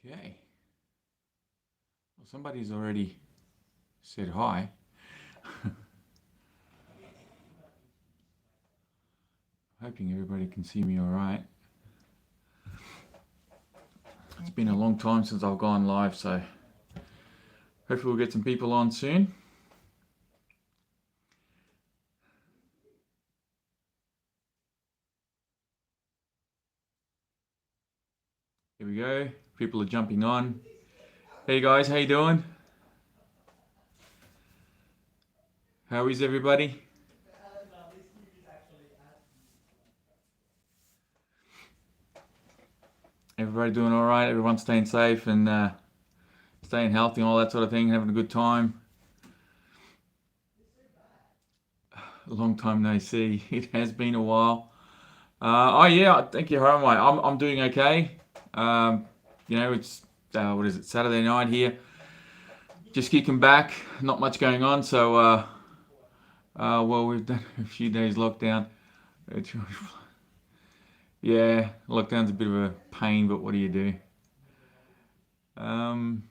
Okay. Well, somebody's already said hi. Hoping everybody can see me all right. It's been a long time since I've gone live, so hopefully we'll get some people on soon. Here we go. People are jumping on. Hey guys, how you doing? How is everybody? Everybody doing all right? Everyone staying safe and staying healthy and all that sort of thing, having a good time? A long time no see. It has been a while. Oh yeah, thank you. How am I? I'm doing okay. You know, it's what is it? Saturday night here. Just kicking back. Not much going on. So well, we've done a few days lockdown. Yeah, lockdown's a bit of a pain, but what do you do? I'm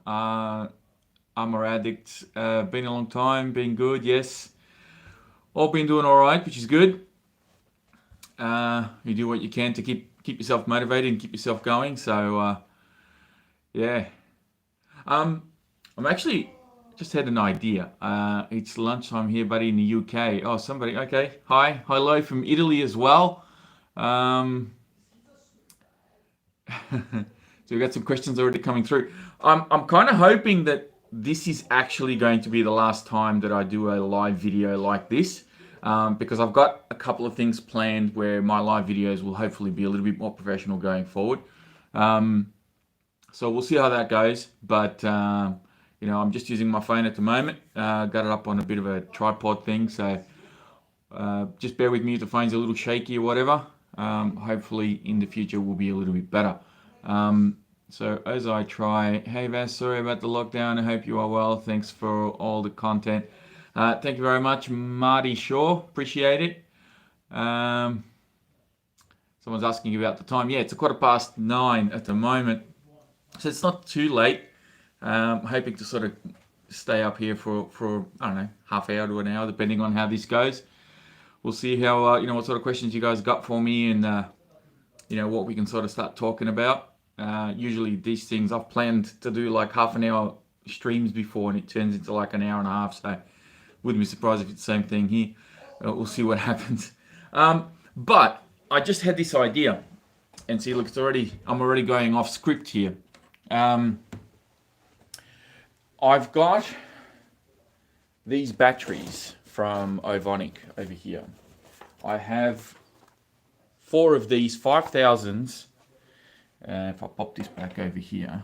a addict. Been a long time. Been good. Yes. All been doing all right, which is good. You do what you can to keep yourself motivated and keep yourself going. So yeah. I'm actually just had an idea. It's lunchtime here, buddy, in the UK. Oh, somebody. Okay. Hi. Hello from Italy as well. So we've got some questions already coming through. I'm kind of hoping that this is actually going to be the last time that I do a live video like this, because I've got a couple of things planned where my live videos will hopefully be a little bit more professional going forward. So we'll see how that goes. But you know, I'm just using my phone at the moment. Got it up on a bit of a tripod thing, so just bear with me if the phone's a little shaky or whatever. Hopefully in the future will be a little bit better. So as I try, hey Vas, sorry about the lockdown. I hope you are well. Thanks for all the content. Thank you very much, Marty Shaw. Appreciate it. Someone's asking about the time. Yeah, it's 9:15 at the moment, so it's not too late. Hoping to sort of stay up here for I don't know, half hour to an hour, depending on how this goes. We'll see how you know, what sort of questions you guys got for me, and you know, what we can sort of start talking about. Usually these things I've planned to do like half an hour streams before, and it turns into like an hour and a half. So wouldn't be surprised if it's the same thing here. We'll see what happens. But I just had this idea, and see, look, I'm already going off script here. I've got these batteries from Ovonic over here. I have 4 of these 5000s. If I pop this back over here,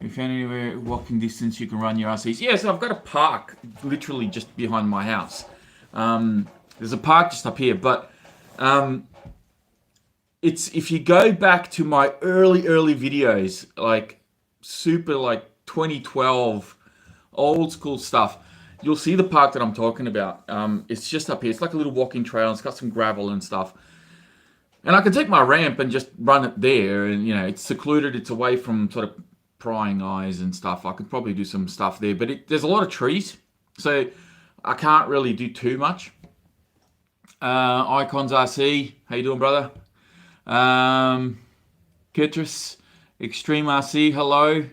if anywhere walking distance you can run your RCs. Yes, I've got a park literally just behind my house. There's a park just up here, but it's, if you go back to my early videos, like super like 2012 old school stuff, you'll see the park that I'm talking about. It's just up here. It's like a little walking trail. It's got some gravel and stuff. And I can take my ramp and just run it there, and you know, it's secluded, it's away from sort of prying eyes and stuff. I could probably do some stuff there, but there's a lot of trees, so I can't really do too much. Icons RC, how you doing, brother? Ketris, Extreme RC, hello.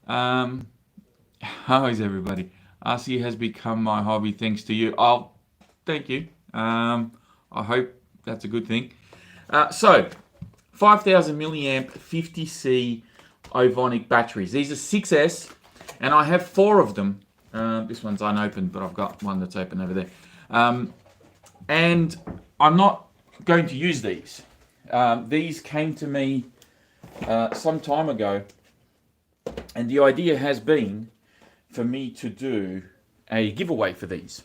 How is everybody? RC has become my hobby thanks to you. Oh, thank you. I hope that's a good thing. So 5000 milliamp 50C Ovonic batteries. These are 6S, and I have 4 of them. This one's unopened, but I've got one that's open over there. And I'm not going to use these. These came to me some time ago, and the idea has been for me to do a giveaway for these.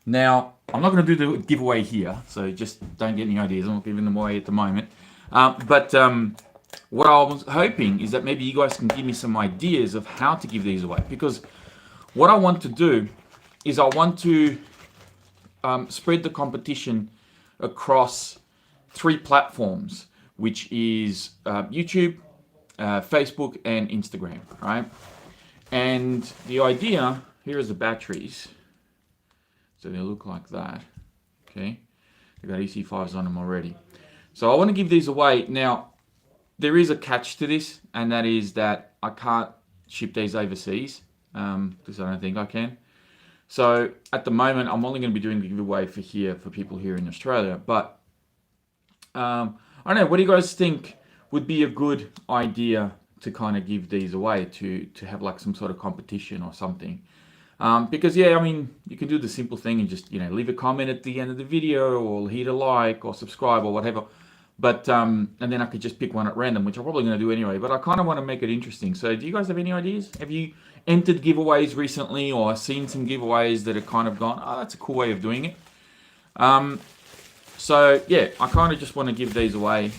Now, I'm not going to do the giveaway here, so just don't get any ideas. I'm not giving them away at the moment. But what I was hoping is that maybe you guys can give me some ideas of how to give these away. Because what I want to do is I want to spread the competition across 3 platforms, which is YouTube, Facebook, and Instagram, right? And the idea, here is the batteries. So they look like that, okay? They've got EC5s on them already. So I want to give these away. Now, there is a catch to this, and that is that I can't ship these overseas, because I don't think I can. So at the moment, I'm only going to be doing the giveaway for people here in Australia. But I don't know, what do you guys think would be a good idea to kind of give these away, to have like some sort of competition or something? Because yeah, I mean, you can do the simple thing and just, leave a comment at the end of the video, or hit a like or subscribe or whatever. But, and then I could just pick one at random, which I'm probably going to do anyway. But I kind of want to make it interesting. So do you guys have any ideas? Have you entered giveaways recently, or seen some giveaways that have kind of gone, oh, that's a cool way of doing it? So yeah, I kind of just want to give these away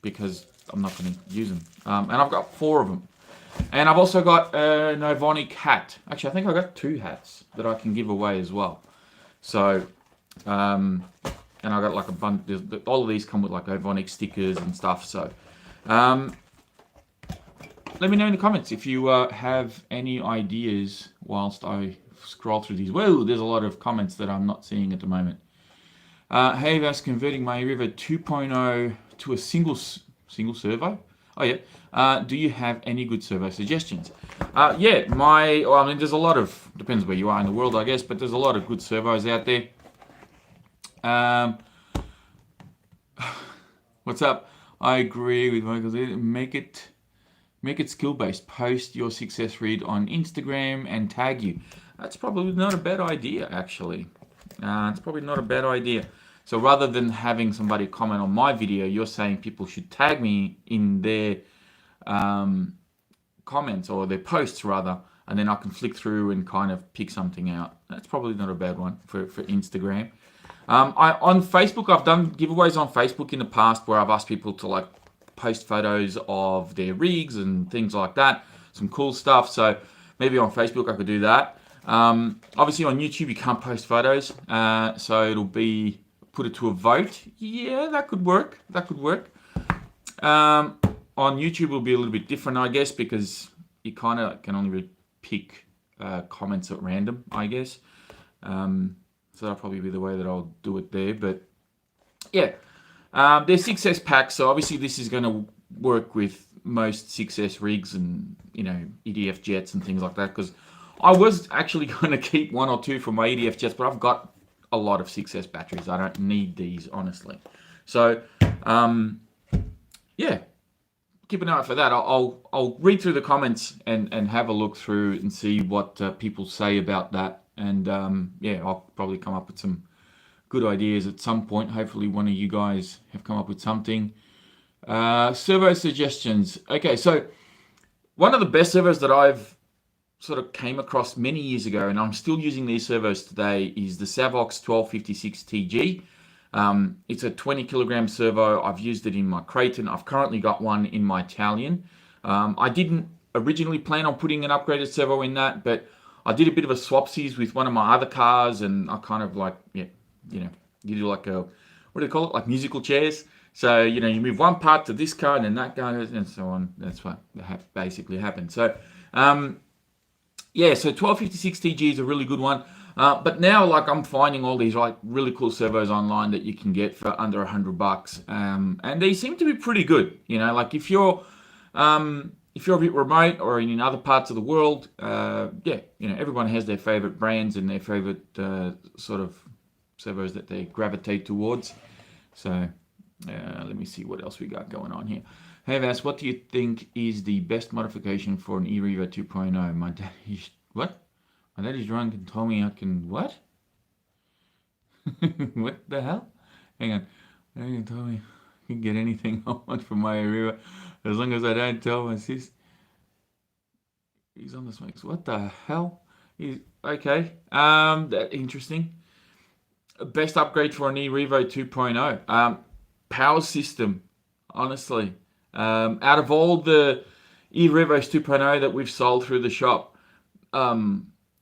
because I'm not going to use them. And I've got 4 of them. And I've also got an Ivonic hat. Actually, I think I got 2 hats that I can give away as well. So, and I got like a bunch. All of these come with like Ivonic stickers and stuff. So, let me know in the comments if you have any ideas whilst I scroll through these. Whoa, there's a lot of comments that I'm not seeing at the moment. Hey, that's converting my River 2.0 to a single servo. Oh yeah. Do you have any good servo suggestions? Yeah, I mean, there's a lot of, depends where you are in the world, I guess, but there's a lot of good servos out there. What's up? I agree with Michael. Make it skill-based. Post your success read on Instagram and tag you. That's probably not a bad idea, actually. It's probably not a bad idea. So rather than having somebody comment on my video, you're saying people should tag me in their comments, or their posts rather, and then I can flick through and kind of pick something out. That's probably not a bad one for Instagram. On Facebook, I've done giveaways on Facebook in the past where I've asked people to like post photos of their rigs and things like that. Some cool stuff. So maybe on Facebook I could do that. Obviously on YouTube you can't post photos, so it'll be put it to a vote. Yeah, that could work. On YouTube it'll be a little bit different, I guess, because you kind of can only pick comments at random, I guess. So that'll probably be the way that I'll do it there. But yeah, there's 6S packs, so obviously this is going to work with most 6S rigs and EDF jets and things like that, because I was actually going to keep 1 or 2 for my EDF jets, but I've got a lot of 6S batteries. I don't need these, honestly. So yeah, keep an eye out for that. I'll read through the comments and have a look through and see what people say about that. And yeah, I'll probably come up with some good ideas at some point. Hopefully one of you guys have come up with something. Servo suggestions. Okay, so one of the best servos that I've sort of came across many years ago, and I'm still using these servos today, is the Savox 1256 TG. It's a 20 kilogram servo. I've used it in my Creighton. I've currently got one in my Italian. I didn't originally plan on putting an upgraded servo in that, but I did a bit of a swapsies with one of my other cars, and I kind of like, you do like a, what do they call it? Like musical chairs. So, you move one part to this car and then that car and so on. That's what basically happened. So, yeah, so 1256 TG is a really good one. But now, like, I'm finding all these like really cool servos online that you can get for under $100, and they seem to be pretty good. Like if you're a bit remote or in other parts of the world, yeah, everyone has their favorite brands and their favorite sort of servos that they gravitate towards. So let me see what else we got going on here. Hey Vass, what do you think is the best modification for an eRevo 2.0? My daddy's what? My daddy's drunk and told me I can what? What the hell? Hang on. My daddy told me I can get anything I want from my eRevo as long as I don't tell my sis. He's on the smokes. What the hell? Okay. That interesting. Best upgrade for an eRevo 2.0. Power system. Honestly. Out of all the eRevos 2.0 that we've sold through the shop, a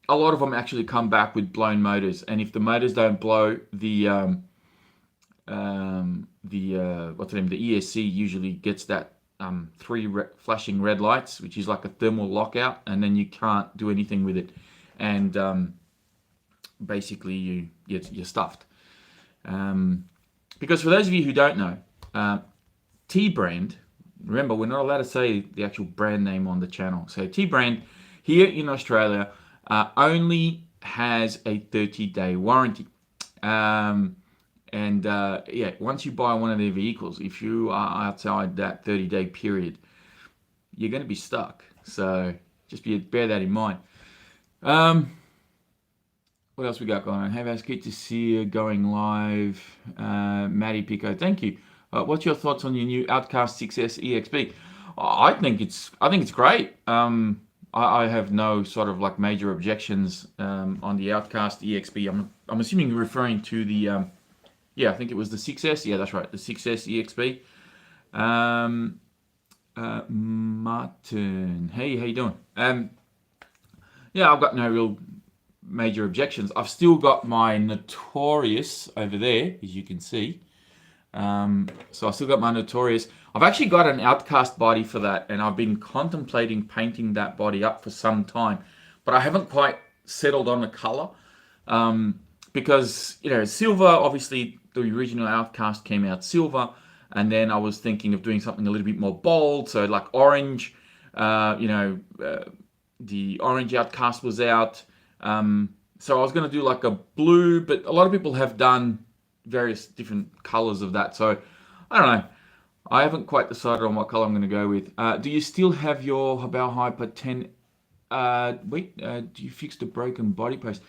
lot of them actually come back with blown motors. And if the motors don't blow, the what's the name? The ESC usually gets that three flashing red lights, which is like a thermal lockout, and then you can't do anything with it, and basically you're stuffed. Because for those of you who don't know, T-Brand, remember we're not allowed to say the actual brand name on the channel. So T-Brand here in Australia only has a 30-day warranty. Yeah, once you buy one of their vehicles, if you are outside that 30-day period, you're going to be stuck. So just bear that in mind. What else we got going on? Hey, guys, good to see you going live. Maddie Pico, thank you. What's your thoughts on your new Outcast 6S EXP? I think it's great. I have no sort of like major objections on the Outcast EXP. I'm assuming you're referring to the yeah, I think it was the 6S. Yeah, that's right, the 6S EXP. Martin, hey, how you doing? Yeah, I've got no real major objections. I've still got my Notorious over there, as you can see. So I've still got my Notorious. I've actually got an Outcast body for that, and I've been contemplating painting that body up for some time, but I haven't quite settled on the color. Because, you know, silver, obviously the original Outcast came out silver, and then I was thinking of doing something a little bit more bold, so like orange, the orange Outcast was out. So I was going to do like a blue, but a lot of people have done various different colors of that. So I don't know. I haven't quite decided on what color I'm going to go with. Do you still have your Habao Hyper 10? Do you fix the broken body post?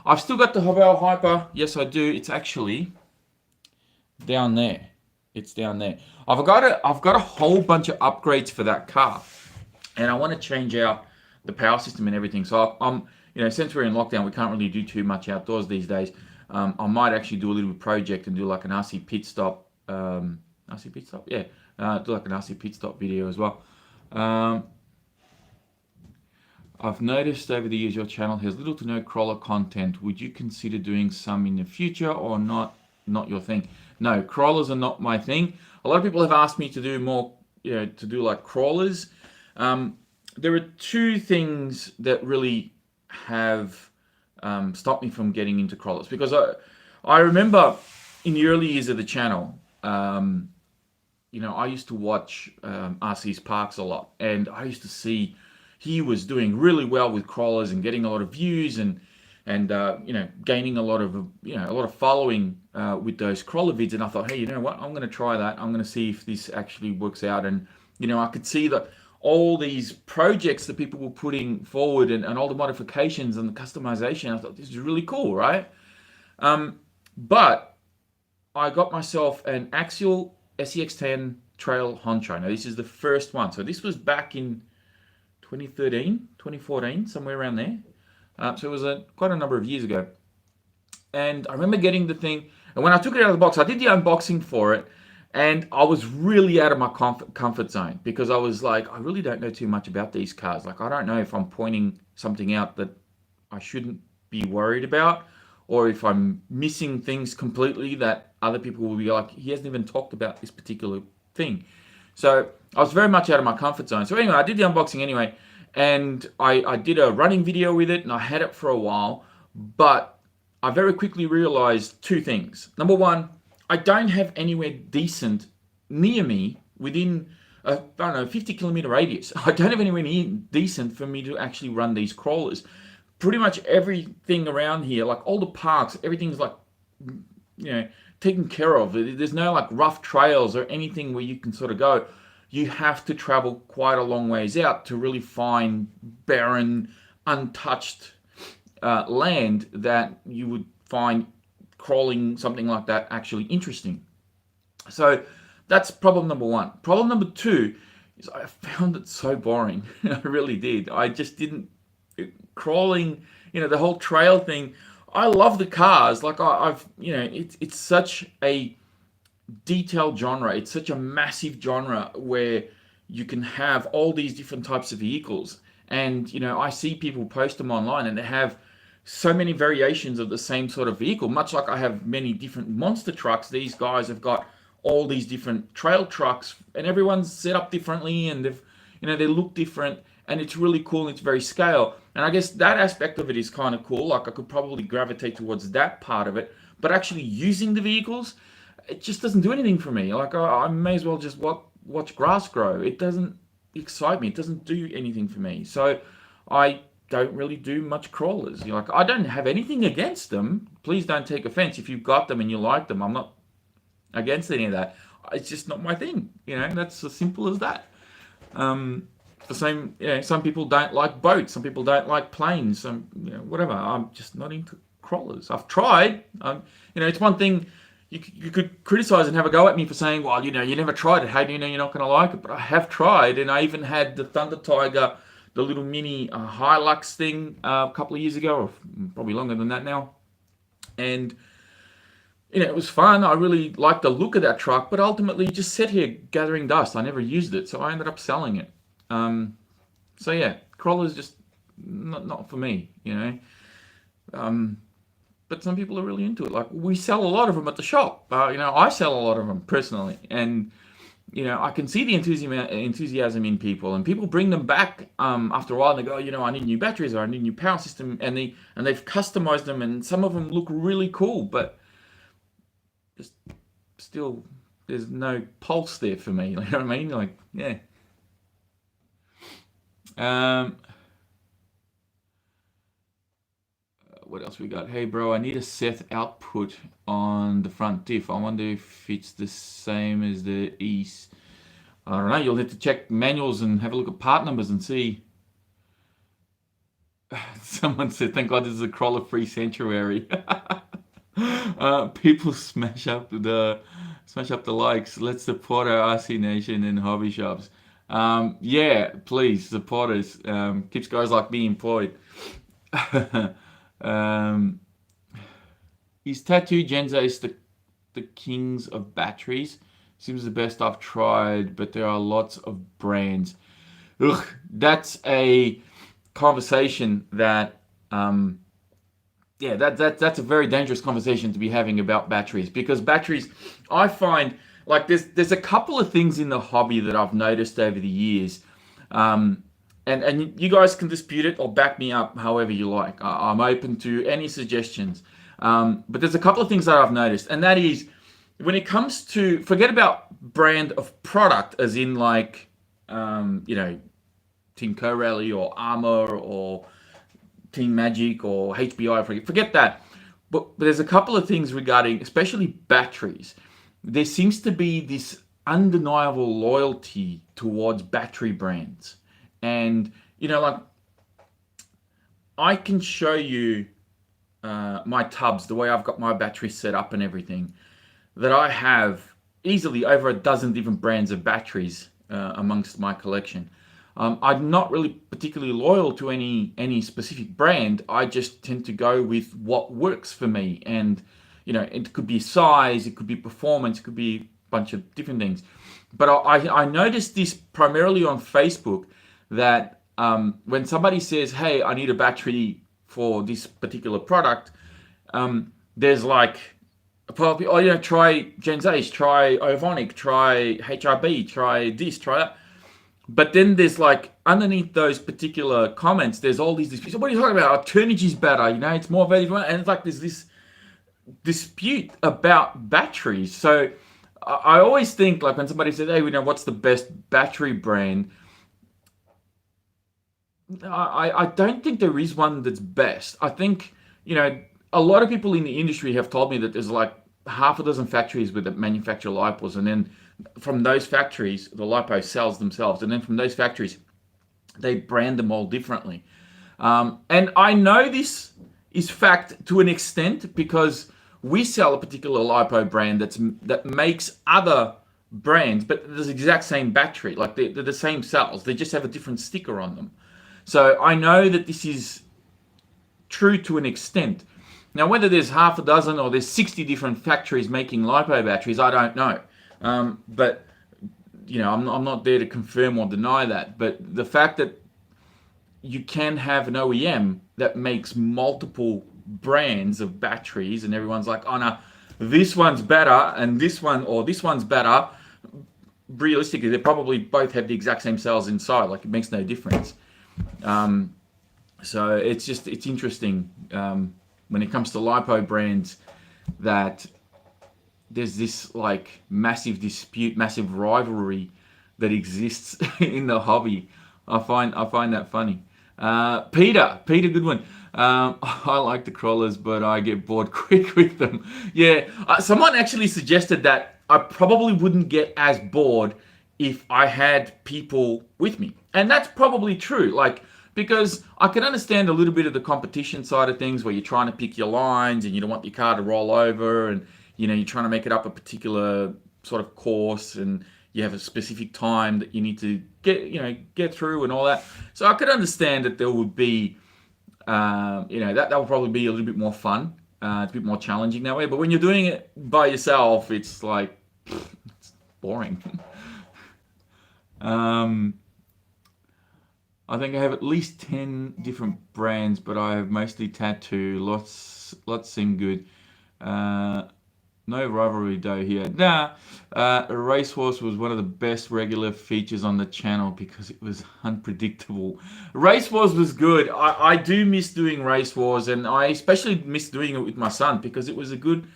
I've still got the Habao Hyper. Yes, I do. It's actually down there. It's down there. I've got a whole bunch of upgrades for that car, and I want to change out the power system and everything. So I'm, since we're in lockdown, we can't really do too much outdoors these days. I might actually do a little project and do like an RC pit stop. RC pit stop, yeah. Do like an RC pit stop video as well. I've noticed over the years your channel has little to no crawler content. Would you consider doing some in the future, or not your thing? No, crawlers are not my thing. A lot of people have asked me to do more, to do like crawlers. There are two things that really have stopped me from getting into crawlers, because I remember in the early years of the channel, I used to watch RC Sparks a lot, and I used to see he was doing really well with crawlers and getting a lot of views and gaining a lot of following with those crawler vids. And I thought, hey, you know what? I'm going to try that. I'm going to see if this actually works out. And I could see that all these projects that people were putting forward and all the modifications and the customization. I thought this is really cool, right? But I got myself an Axial SEX10 Trail Honcho. Now this is the first one. So this was back in 2013, 2014, somewhere around there. So it was quite a number of years ago. And I remember getting the thing, and when I took it out of the box, I did the unboxing for it, and I was really out of my comfort zone, because I was like, I really don't know too much about these cars. Like, I don't know if I'm pointing something out that I shouldn't be worried about, or if I'm missing things completely that other people will be like, he hasn't even talked about this particular thing. So I was very much out of my comfort zone. So anyway, I did the unboxing anyway, and I did a running video with it, and I had it for a while, but I very quickly realized two things. Number one, I don't have anywhere decent near me within a 50 kilometer radius. I don't have anywhere near decent for me to actually run these crawlers. Pretty much everything around here, like all the parks, everything's like, taken care of. There's no like rough trails or anything where you can sort of go. You have to travel quite a long ways out to really find barren, untouched land that you would find crawling something like that actually interesting. So that's problem number one. Problem number two is I found it so boring. I really did. I just didn't, crawling, the whole trail thing. I love the cars. Like it's such a detailed genre. It's such a massive genre where you can have all these different types of vehicles. And, I see people post them online, and they have, so many variations of the same sort of vehicle. Much like I have many different monster trucks, these guys have got all these different trail trucks, and everyone's set up differently, and they look different, and it's really cool, and it's very scale. And I guess that aspect of it is kind of cool. Like I could probably gravitate towards that part of it, but actually using the vehicles, it just doesn't do anything for me. Like I may as well just watch grass grow. It doesn't excite me. It doesn't do anything for me. So I don't really do much crawlers. Like I don't have anything against them. Please don't take offense if you've got them and you like them. I'm not against any of that. It's just not my thing. That's as simple as that. The same, some people don't like boats. Some people don't like planes. Some, whatever. I'm just not into crawlers. I've tried. It's one thing you could criticize and have a go at me for saying, well, you never tried it. How do you know you're not going to like it? But I have tried, and I even had the Thunder Tiger, the little mini Hilux thing a couple of years ago, or probably longer than that now. And it was fun. I really liked the look of that truck, but ultimately it just sat here gathering dust. I never used it, so I ended up selling it. So yeah, crawlers just not for me, But some people are really into it. Like we sell a lot of them at the shop. I sell a lot of them personally, and I can see the enthusiasm in people, and people bring them back after a while. And they go, I need new batteries, or I need a new power system, and they've customized them, and some of them look really cool, but just still there's no pulse there for me. You know what I mean? Like, yeah. What else we got? Hey bro, I need a Seth output on the front diff. I wonder if it's the same as the East. I don't know. You'll have to check manuals and have a look at part numbers and see. Someone said, "Thank God this is a crawler-free sanctuary." People smash up the likes. Let's support our RC Nation and hobby shops. Yeah, please support us. Keeps guys like me employed. Is Tattoo Genzace the kings of batteries? Seems the best I've tried, but there are lots of brands. Ugh, that's a conversation that that's a very dangerous conversation to be having about batteries, because batteries, I find, like there's a couple of things in the hobby that I've noticed over the years, and you guys can dispute it or back me up however you like. I'm open to any suggestions, but there's a couple of things that I've noticed, and that is when it comes to, forget about brand of product as in like Team Co-Rally or Armor or Team Magic or HBI, forget that. But there's a couple of things regarding, especially batteries. There seems to be this undeniable loyalty towards battery brands. And, like, I can show you my tubs, the way I've got my battery set up and everything, that I have easily over a dozen different brands of batteries amongst my collection. I'm not really particularly loyal to any specific brand. I just tend to go with what works for me. And, it could be size, it could be performance, it could be a bunch of different things. But I noticed this primarily on Facebook, that when somebody says, hey, I need a battery for this particular product, there's like, try Genzace, try Ovonic, try HRB, try this, try that. But then there's like, underneath those particular comments, there's all these disputes. What are you talking about? Turnigy's better, it's more valuable. And it's like there's this dispute about batteries. So I always think, like when somebody says, hey, what's the best battery brand? I don't think there is one that's best. I think, a lot of people in the industry have told me that there's like half a dozen factories that manufacture lipos, and then from those factories, the lipo sells themselves, and then from those factories, they brand them all differently. And I know this is fact to an extent because we sell a particular lipo brand that makes other brands, but there's the exact same battery, like they're the same cells, they just have a different sticker on them. So I know that this is true to an extent. Now, whether there's half a dozen or there's 60 different factories making lipo batteries, I don't know. But, I'm not there to confirm or deny that. But the fact that you can have an OEM that makes multiple brands of batteries, and everyone's like, oh no, this one's better, and this one, or this one's better. Realistically, they probably both have the exact same cells inside. Like, it makes no difference. So it's interesting when it comes to LiPo brands that there's this like massive dispute, massive rivalry that exists in the hobby. I find that funny. Peter, good one. I like the crawlers, but I get bored quick with them. Yeah, someone actually suggested that I probably wouldn't get as bored if I had people with me, and that's probably true. Like, because I can understand a little bit of the competition side of things, where you're trying to pick your lines and you don't want your car to roll over, and you're trying to make it up a particular sort of course, and you have a specific time that you need to get through and all that. So I could understand that there would be, that would probably be a little bit more fun. It's a bit more challenging that way. But when you're doing it by yourself, it's like, it's boring. I think I have at least 10 different brands, but I have mostly tattoo. Lots seem good. No rivalry though here. Race Horse was one of the best regular features on the channel because it was unpredictable. Race Wars was good. I do miss doing Race Wars, and I especially miss doing it with my son because it was a good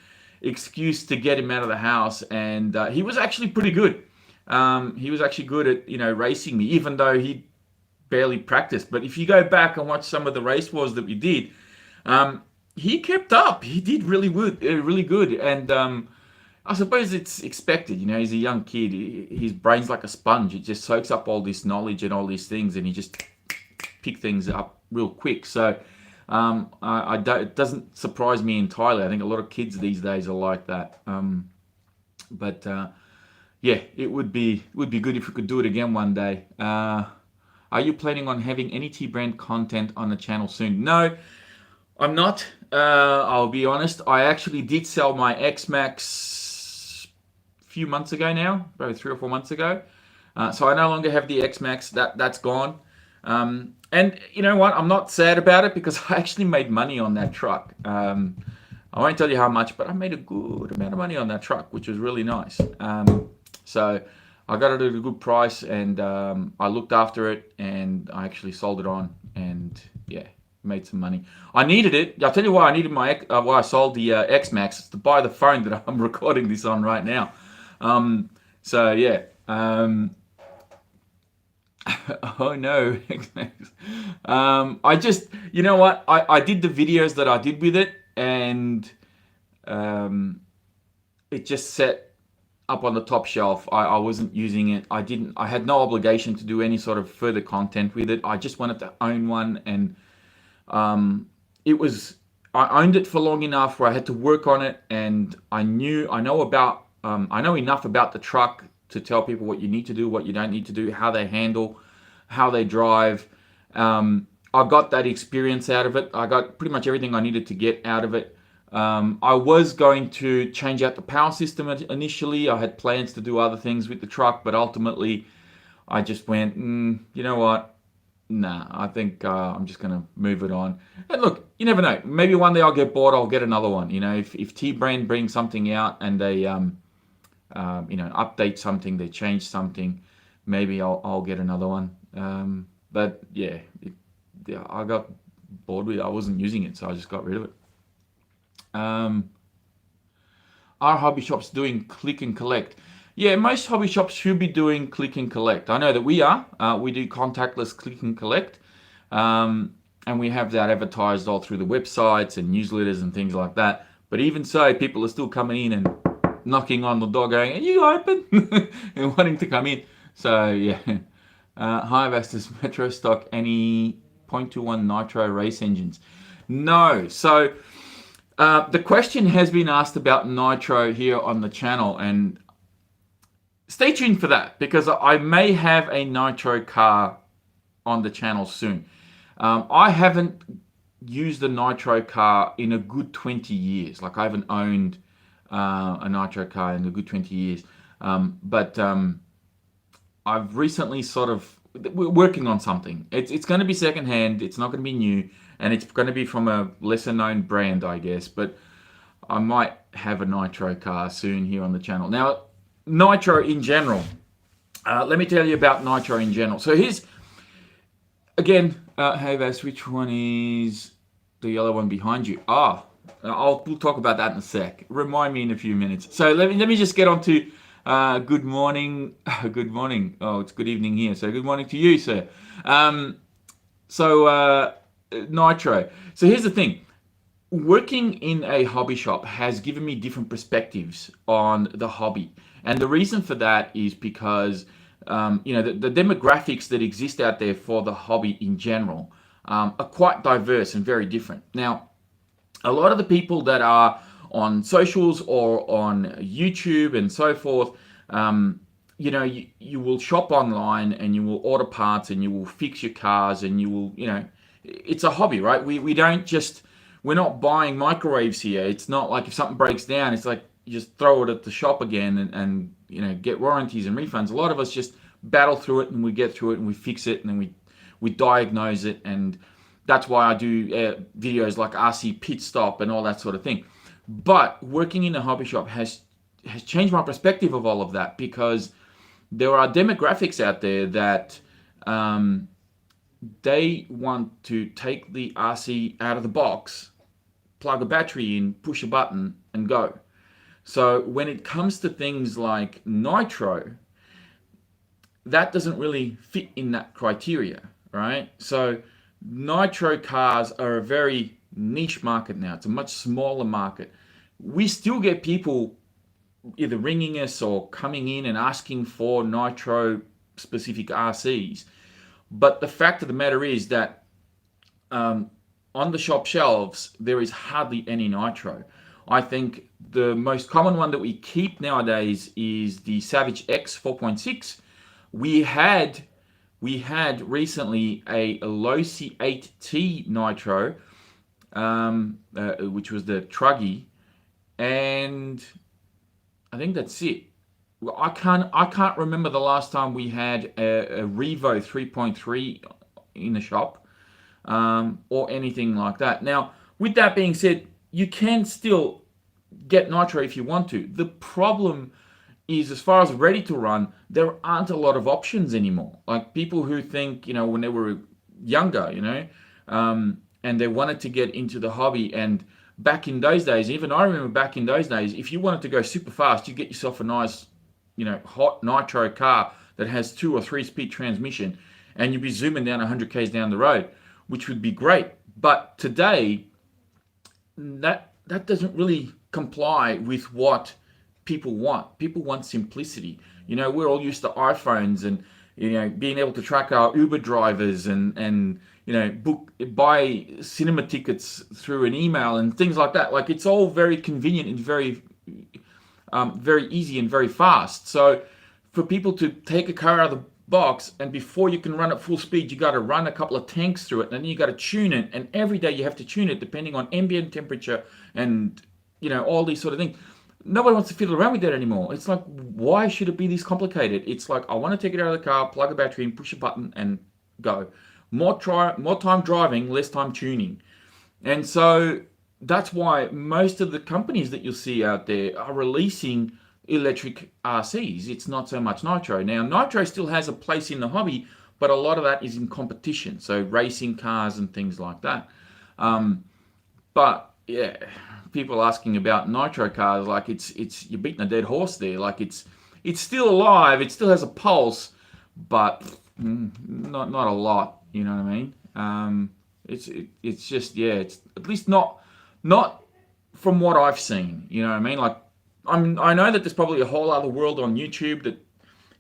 excuse to get him out of the house, and he was actually pretty good. He was actually good at racing me, even though he barely practiced. But if you go back and watch some of the Race Wars that we did, he kept up. He did really good, and I suppose it's expected. He's a young kid. His brain's like a sponge. It just soaks up all this knowledge and all these things, and he just pick things up real quick. So it doesn't surprise me entirely. I think a lot of kids these days are like that. But yeah, it would be good if we could do it again one day. Are you planning on having any T-brand content on the channel soon? No, I'm not. I'll be honest. I actually did sell my X-Maxx a few months ago now, probably 3 or 4 months ago. So I no longer have the X-Maxx. That's gone. And you know what? I'm not sad about it because I actually made money on that truck. I won't tell you how much, but I made a good amount of money on that truck, which was really nice. So I got it at a good price, and I looked after it, and I actually sold it on, and yeah, made some money. I needed it. I'll tell you why I needed why I sold the X-Maxx. It's to buy the phone that I'm recording this on right now. So yeah. Oh no, X-Maxx. I just, you know what? I did the videos that I did with it, and it just sat up on the top shelf. I wasn't using it. I had no obligation to do any sort of further content with it. I just wanted to own one, and I owned it for long enough where I had to work on it, and I know enough about the truck to tell people what you need to do, what you don't need to do, how they handle, how they drive. I got that experience out of it. I got pretty much everything I needed to get out of it. I was going to change out the power system initially. I had plans to do other things with the truck, but ultimately I just went, you know what? Nah, I think I'm just going to move it on. And look, you never know. Maybe one day I'll get bored, I'll get another one. If T-Brand brings something out and they update something, they change something, maybe I'll get another one. But yeah, I got bored with it. I wasn't using it, so I just got rid of it. Are hobby shops doing click and collect? Yeah, most hobby shops should be doing click and collect. I know that we are. We do contactless click and collect. And we have that advertised all through the websites and newsletters and things like that. But even so, people are still coming in and knocking on the door going, "Are you open?" and wanting to come in. So yeah. Hi, Vastus Metro stock any 0.21 nitro race engines? No. So the question has been asked about nitro here on the channel, and stay tuned for that because I may have a nitro car on the channel soon. I haven't used a nitro car in a good 20 years. Like, I haven't owned a nitro car in a good 20 years. But I've recently sort of we're working on something. It's going to be secondhand. It's not going to be new, and it's going to be from a lesser known brand, I guess. But I might have a nitro car soon here on the channel. Now, nitro in general. Let me tell you about nitro in general. So here's, again, hey Vas, which one is the yellow one behind you? We'll talk about that in a sec. Remind me in a few minutes. So let me just get on to good morning. Good morning. Oh, it's good evening here. So good morning to you, sir. Nitro. So here's the thing. Working in a hobby shop has given me different perspectives on the hobby. And the reason for that is because, the demographics that exist out there for the hobby in general are quite diverse and very different. Now, a lot of the people that are on socials or on YouTube and so forth, you will shop online and you will order parts and you will fix your cars and you will, it's a hobby, right? We're not buying microwaves here. It's not like if something breaks down, it's like you just throw it at the shop again and get warranties and refunds. A lot of us just battle through it and we get through it and we fix it and then we diagnose it, and that's why I do videos like RC Pit Stop and all that sort of thing. But working in a hobby shop has changed my perspective of all of that, because there are demographics out there that they want to take the RC out of the box, plug a battery in, push a button, and go. So when it comes to things like nitro, that doesn't really fit in that criteria, right? So nitro cars are a very niche market now. It's a much smaller market. We still get people either ringing us or coming in and asking for nitro specific RCs. But the fact of the matter is that on the shop shelves, there is hardly any nitro. I think the most common one that we keep nowadays is the Savage X 4.6. We had recently a Losi 8T nitro, which was the Truggy, and I think that's it. I can't remember the last time we had a Revo 3.3 in the shop, or anything like that. Now, with that being said, you can still get nitro if you want to. The problem is, as far as ready to run, there aren't a lot of options anymore. Like people who think, when they were younger, and they wanted to get into the hobby, and back in those days, even I remember back in those days, if you wanted to go super fast, you get yourself a nice, hot nitro car that has 2 or 3 speed transmission, and you'd be zooming down 100 k's down the road, which would be great. But today, that doesn't really comply with what people want. People want simplicity. We're all used to iPhones and being able to track our Uber drivers and buy cinema tickets through an email and things like that. Like, it's all very convenient and very easy and very fast. So for people to take a car out of the box, and before you can run at full speed, you got to run a couple of tanks through it, and then you got to tune it, and every day you have to tune it depending on ambient temperature and all these sort of things. Nobody wants to fiddle around with that anymore. It's like, why should it be this complicated? It's like, I want to take it out of the car, plug a battery in, push a button, and go. More time driving, less time tuning. And so that's why most of the companies that you'll see out there are releasing electric RCs. It's not so much nitro. Now, nitro still has a place in the hobby, but a lot of that is in competition, so racing cars and things like that. But yeah, people asking about nitro cars, like it's you're beating a dead horse there. Like it's still alive, it still has a pulse, but not a lot. You know what I mean? It's just, yeah, it's at least not from what I've seen. You know what I mean? Like, I know that there's probably a whole other world on YouTube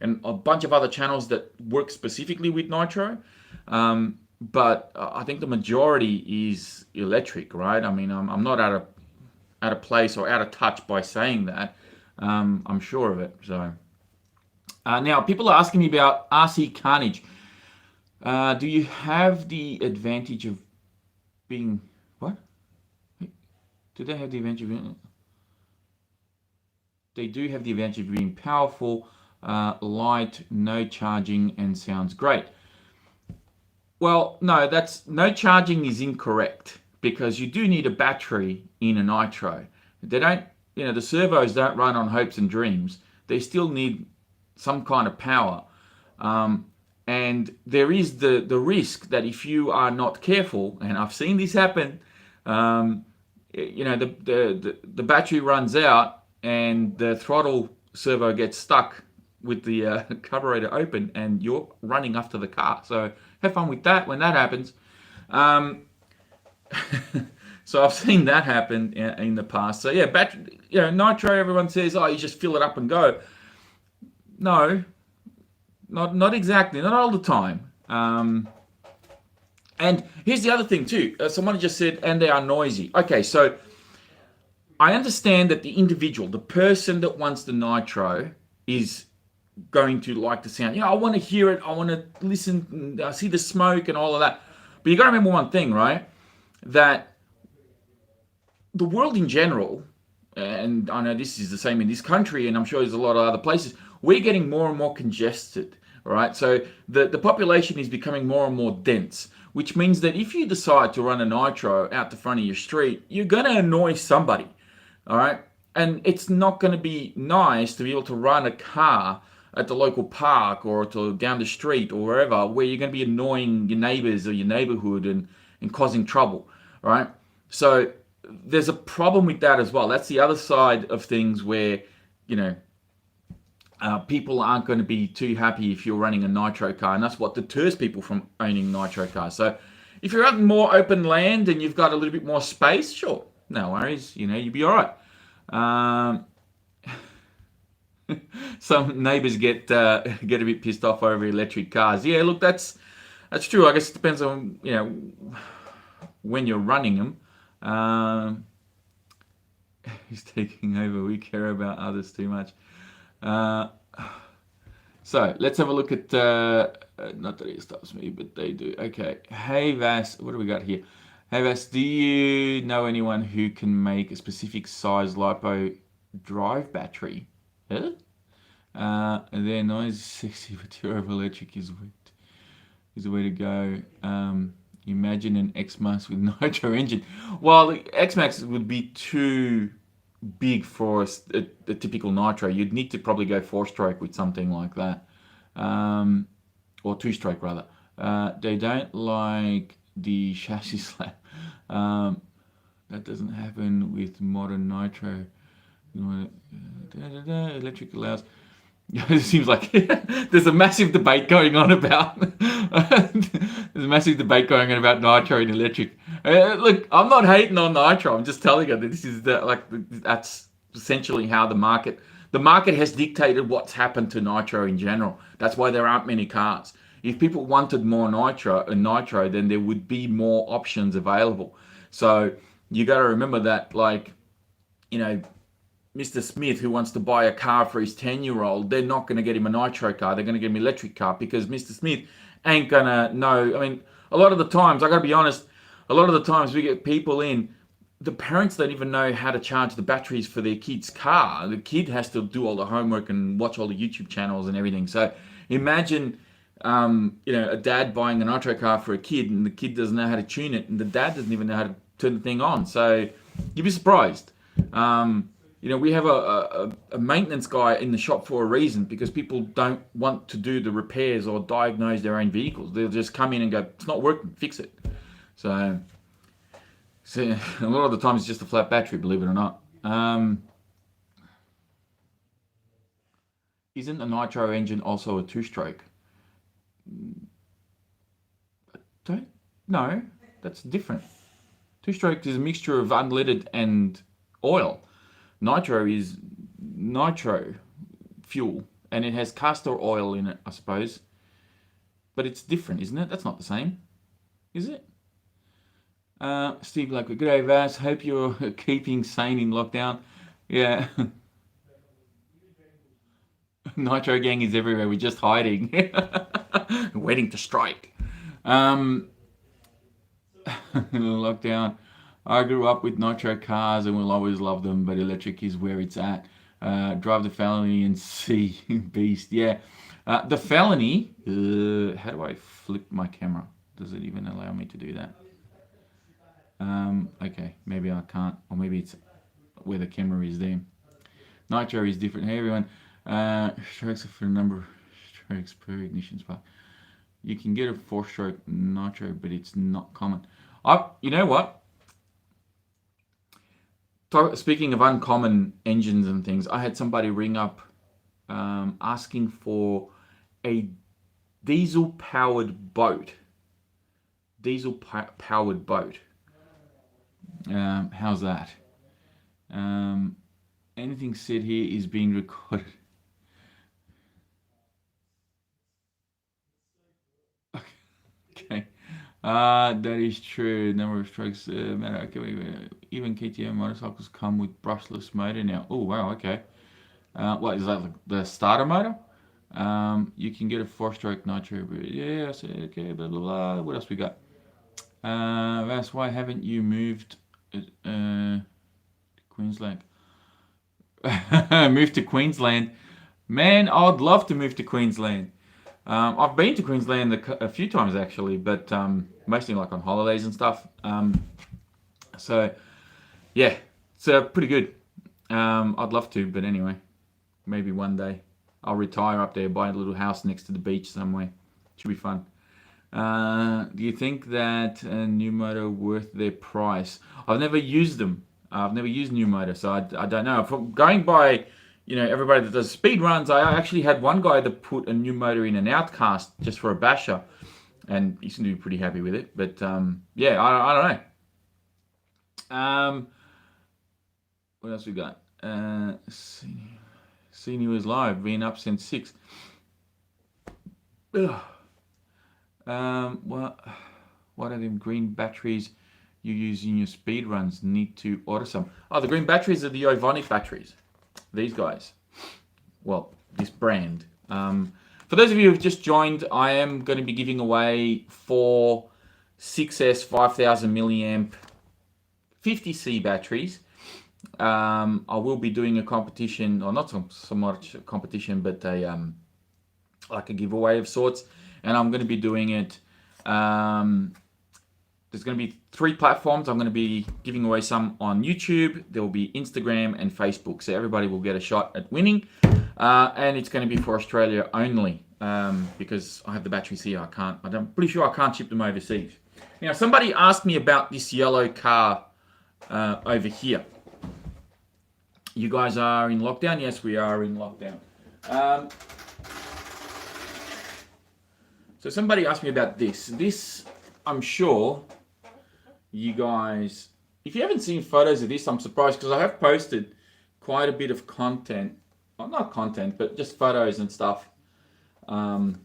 and a bunch of other channels that work specifically with nitro, but I think the majority is electric, right? I mean, I'm not out of place or out of touch by saying that. I'm sure of it. So now people are asking me about RC Carnage. Do you have the advantage of being what? Do they have the advantage of being? They do have the advantage of being powerful, light, no charging, and sounds great. Well, no, no charging is incorrect because you do need a battery in a nitro. They don't, the servos don't run on hopes and dreams. They still need some kind of power. Um, and there is the risk that if you are not careful, and I've seen this happen, um, the battery runs out and the throttle servo gets stuck with the carburetor open, and you're running after the car. So have fun with that when that happens. Um, so I've seen that happen in the past. So yeah, battery, nitro. Everyone says, oh, you just fill it up and go. No, not exactly, not all the time. And here's the other thing too. Someone just said, and they are noisy. Okay, so I understand that the individual, the person that wants the nitro, is going to like the sound. I want to hear it. I want to listen. I see the smoke and all of that. But you got to remember one thing, right? That the world in general, and I know this is the same in this country, and I'm sure there's a lot of other places, we're getting more and more congested, right? So the population is becoming more and more dense, which means that if you decide to run a nitro out the front of your street, you're going to annoy somebody, all right? And it's not going to be nice to be able to run a car at the local park or down the street or wherever where you're going to be annoying your neighbors or your neighborhood and causing trouble, right? So there's a problem with that as well. That's the other side of things where, people aren't going to be too happy if you're running a nitro car, and that's what deters people from owning nitro cars. So if you're out in more open land and you've got a little bit more space, sure, no worries, you'll be all right. Some neighbors get a bit pissed off over electric cars. Yeah, look, that's true. I guess it depends on when you're running them. He's taking over. We care about others too much. So let's have a look at. Not that it stops me, but they do. Okay. Hey Vas, what do we got here? Hey Vas, do you know anyone who can make a specific size LiPo drive battery? Huh? Their noise is sexy, but turbo electric is the way to go. Imagine an X-Maxx with nitro engine. Well, the X-Maxx would be too big for a typical nitro. You'd need to probably go 4-stroke with something like that, or 2-stroke rather. They don't like the chassis slap. That doesn't happen with modern nitro. Electric allows. It seems like there's a massive debate going on about nitro and electric. Look, I'm not hating on nitro. I'm just telling you that this is that's essentially how the market has dictated what's happened to nitro in general. That's why there aren't many cars. If people wanted more nitro, then there would be more options available. So you got to remember that, Mr. Smith, who wants to buy a car for his 10-year-old, they're not going to get him a nitro car. They're going to get him an electric car because Mr. Smith ain't going to know. I mean, a lot of the times, I got to be honest, a lot of the times we get people in, the parents don't even know how to charge the batteries for their kid's car. The kid has to do all the homework and watch all the YouTube channels and everything. So imagine, a dad buying a nitro car for a kid and the kid doesn't know how to tune it and the dad doesn't even know how to turn the thing on. So you'd be surprised. We have a maintenance guy in the shop for a reason, because people don't want to do the repairs or diagnose their own vehicles. They'll just come in and go, it's not working, fix it. So a lot of the time it's just a flat battery, believe it or not. Isn't a nitro engine also a 2-stroke? No, that's different. 2-stroke is a mixture of unleaded and oil. Nitro is nitro fuel, and it has castor oil in it, I suppose. But it's different, isn't it? That's not the same, is it? Steve Blackwood, good day, Vas. Hope you're keeping sane in lockdown. Yeah. Nitro gang is everywhere. We're just hiding, waiting to strike. Lockdown. I grew up with nitro cars and will always love them, but electric is where it's at. Drive the Felony and see Beast. Yeah. The Felony, how do I flip my camera? Does it even allow me to do that? Okay, maybe I can't, or maybe it's where the camera is there. Nitro is different. Hey everyone, strokes for a number of strokes per ignition spark. You can get a 4-stroke nitro, but it's not common. You know what? Speaking of uncommon engines and things, I had somebody ring up asking for a diesel-powered boat. Diesel-powered boat. How's that? Anything said here is being recorded. Okay. That is true. Number of strokes matter. Okay, even KTM motorcycles come with brushless motor now. Oh wow, okay. What is that? The starter motor? You can get a 4-stroke nitro. Yeah, I said okay. Blah blah blah. What else we got? That's why haven't you moved to Queensland? Moved to Queensland, man. I'd love to move to Queensland. I've been to Queensland a few times actually, but mostly like on holidays and stuff. So yeah, it's pretty good. I'd love to, but anyway, maybe one day I'll retire up there, buy a little house next to the beach somewhere. Should be fun. Do you think that a new motor worth their price? I've never used them. I've never used new motor, so I don't know. From going by, everybody that does speed runs, I actually had one guy that put a new motor in an Outcast just for a basher, and he seemed to be pretty happy with it. But yeah, I don't know. What else we got? Senior is live, been up since 6. Ugh. What are them green batteries you use in your speed runs? Need to order some. Oh, the green batteries are the Ovonic batteries. These guys. Well, this brand. For those of you who've just joined, I am going to be giving away 4 6S 5000 milliamp 50C batteries. I will be doing a competition, or not so much a competition, but like a giveaway of sorts. And I'm going to be doing it. There's going to be 3 platforms. I'm going to be giving away some on YouTube. There will be Instagram and Facebook. So everybody will get a shot at winning. And it's going to be for Australia only because I have the batteries here. I'm pretty sure I can't ship them overseas. Now, somebody asked me about this yellow car over here. You guys are in lockdown? Yes, we are in lockdown. So somebody asked me about this. This, I'm sure you guys, if you haven't seen photos of this, I'm surprised because I have posted quite a bit of content. Well, not content, but just photos and stuff online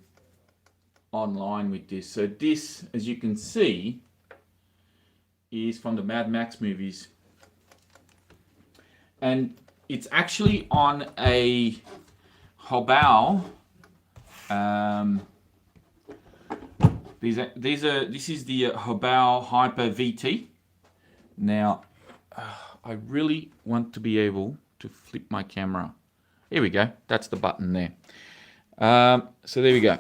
with this. So this, as you can see, is from the Mad Max movies. And it's actually on a Hobao. This is the Hobao Hyper VT. Now, I really want to be able to flip my camera. Here we go. That's the button there. So there we go.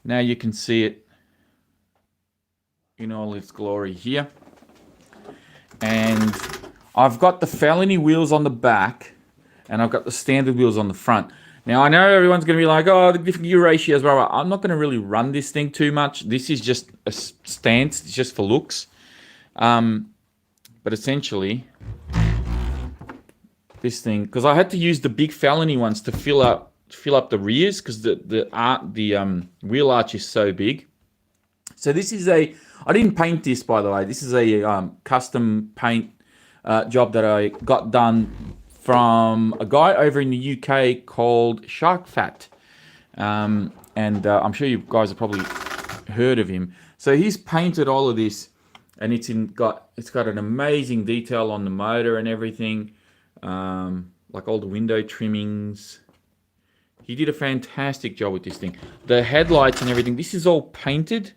Now you can see it in all its glory here. And I've got the felony wheels on the back and I've got the standard wheels on the front. Now I know everyone's going to be like, oh, the different gear ratios, blah, blah. I'm not going to really run this thing too much. This is just a stance. It's just for looks. But essentially, this thing, because I had to use the big felony ones to fill up the rears because the wheel arch is so big. So this is I didn't paint this, by the way. This is a custom paint job that I got done from a guy over in the UK called Shark Fat. And I'm sure you guys have probably heard of him. So he's painted all of this, and it's got an amazing detail on the motor and everything, like all the window trimmings. He did a fantastic job with this thing. The headlights and everything, this is all painted.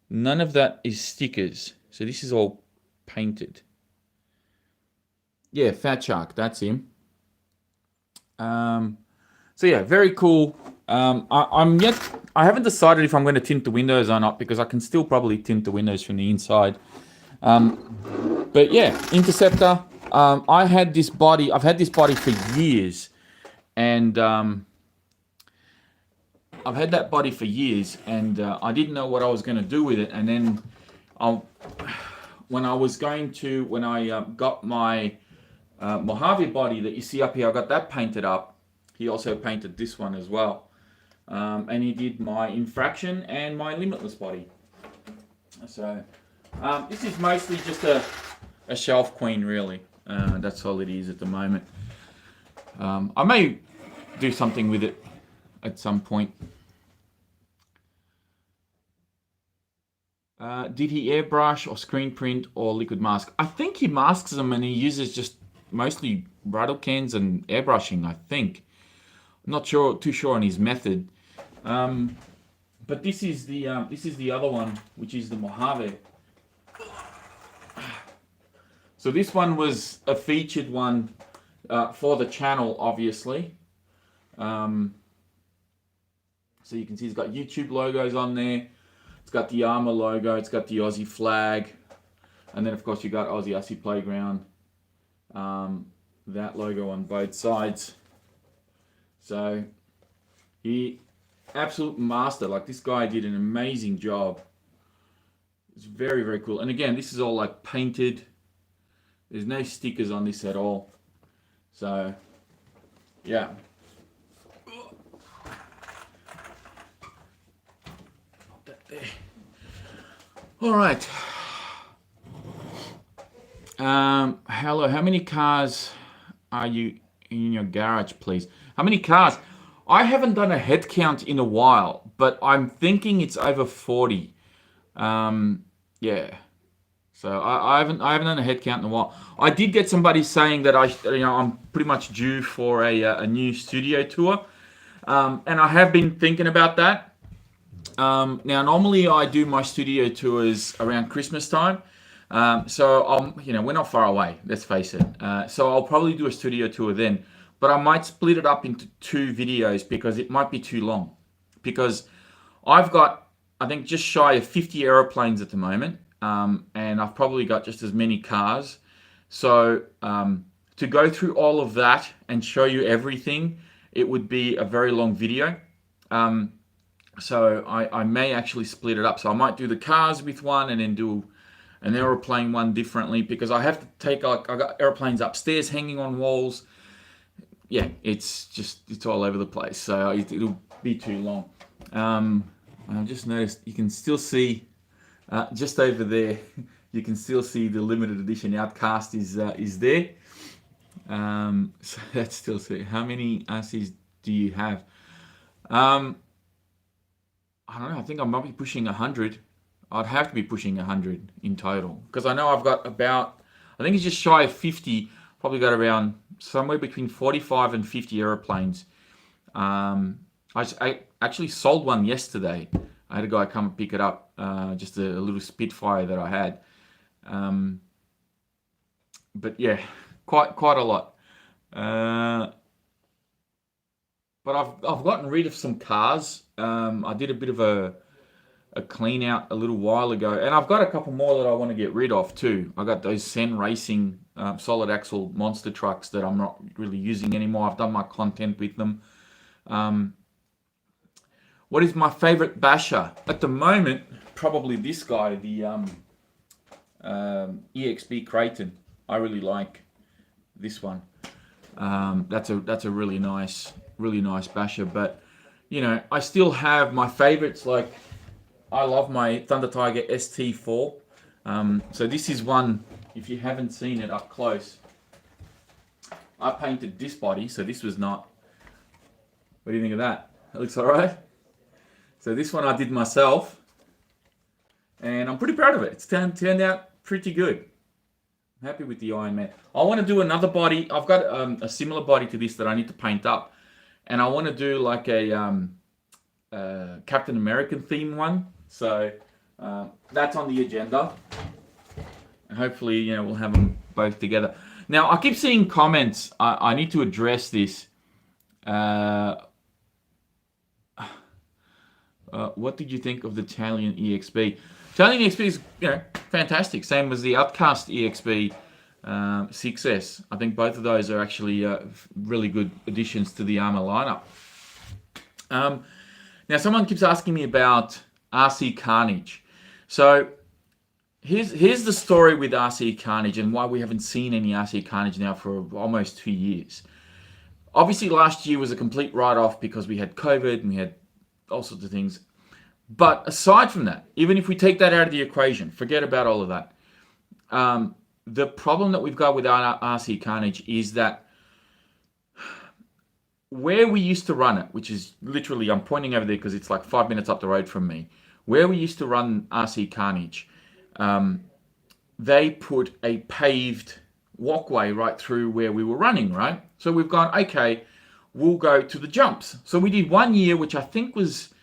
None of that is stickers. So this is all painted. Yeah, Fat Shark, that's him. So yeah, very cool. I'm yet I haven't decided if I'm going to tint the windows or not, because I can still probably tint the windows from the inside. But yeah, Interceptor. I've had this body for years, and I've had that body for years, and I didn't know what I was going to do with it. And then when I got my Mojave body that you see up here, I got that painted up. He also painted this one as well. And he did my Infraction and my Limitless body. So this is mostly just a shelf queen, really. That's all it is at the moment. I may do something with it at some point. Did he airbrush or screen print or liquid mask? I think he masks them and he uses just mostly rattle cans and airbrushing, I think. I'm not too sure on his method. But this is the other one, which is the Mojave. So this one was a featured one for the channel, obviously. So you can see it's got YouTube logos on there. It's got the Armour logo. It's got the Aussie flag. And then, of course, you got Aussie Playground. That logo on both sides. So, he, absolute master. Like, this guy did an amazing job. It's very, very cool. And again, this is all, like, painted. There's no stickers on this at all. So, yeah. All right. Hello. How many cars are you in your garage, please? How many cars? I haven't done a head count in a while, but I'm thinking it's over 40. Yeah. So I haven't done a head count in a while. I did get somebody saying that I'm pretty much due for a new studio tour, and I have been thinking about that. Now, normally I do my studio tours around Christmas time. So we're not far away, let's face it. So I'll probably do a studio tour then, but I might split it up into 2 videos because it might be too long. Because I've got, I think, just shy of 50 aeroplanes at the moment. And I've probably got just as many cars. So to go through all of that and show you everything, it would be a very long video. So I may actually split it up. So I might do the cars with one and then do an aeroplane one differently, because I have to take, I got airplanes upstairs hanging on walls. Yeah, it's all over the place. So it'll be too long. I just noticed you can still see just over there, you can still see the limited edition Outcast is there. So that's still see. How many RCs do you have? I don't know. I think I might be pushing 100. I'd have to be pushing 100 in total, because I know I've got about, I think it's just shy of 50. Probably got around somewhere between 45 and 50 aeroplanes. I actually sold one yesterday. I had a guy come and pick it up, just a little Spitfire that I had. But yeah, quite a lot. But I've gotten rid of some cars. I did a bit of a clean out a little while ago, and I've got a couple more that I want to get rid of too. I got those Sen Racing solid axle monster trucks that I'm not really using anymore. I've done my content with them. What is my favorite basher at the moment? Probably this guy, the EXB Creighton. I really like this one. That's a really nice basher. But I still have my favorites. Like, I love my Thunder Tiger ST4. So this is one, if you haven't seen it up close, I painted this body, so this was not, what do you think of that? That looks alright. So this one I did myself, and I'm pretty proud of it. It's turned out pretty good. I'm happy with the Iron Man. I want to do another body. I've got a similar body to this that I need to paint up, and I want to do like a Captain American theme one. So that's on the agenda, and hopefully we'll have them both together. Now I keep seeing comments. I need to address this. what did you think of the Italian EXB? Italian EXB is, fantastic. Same as the Outcast EXB 6S. I think both of those are actually really good additions to the Armour lineup. Now, someone keeps asking me about RC Carnage. So here's the story with RC Carnage and why we haven't seen any RC Carnage now for almost 2 years. Obviously, last year was a complete write-off because we had COVID and we had all sorts of things. But aside from that, even if we take that out of the equation, forget about all of that. The problem that we've got with our RC Carnage is that where we used to run it, which is literally, I'm pointing over there because it's like 5 minutes up the road from me, where we used to run RC Carnage, they put a paved walkway right through where we were running, right? So we've gone, okay, we'll go to the jumps. So we did 1 year, which I think was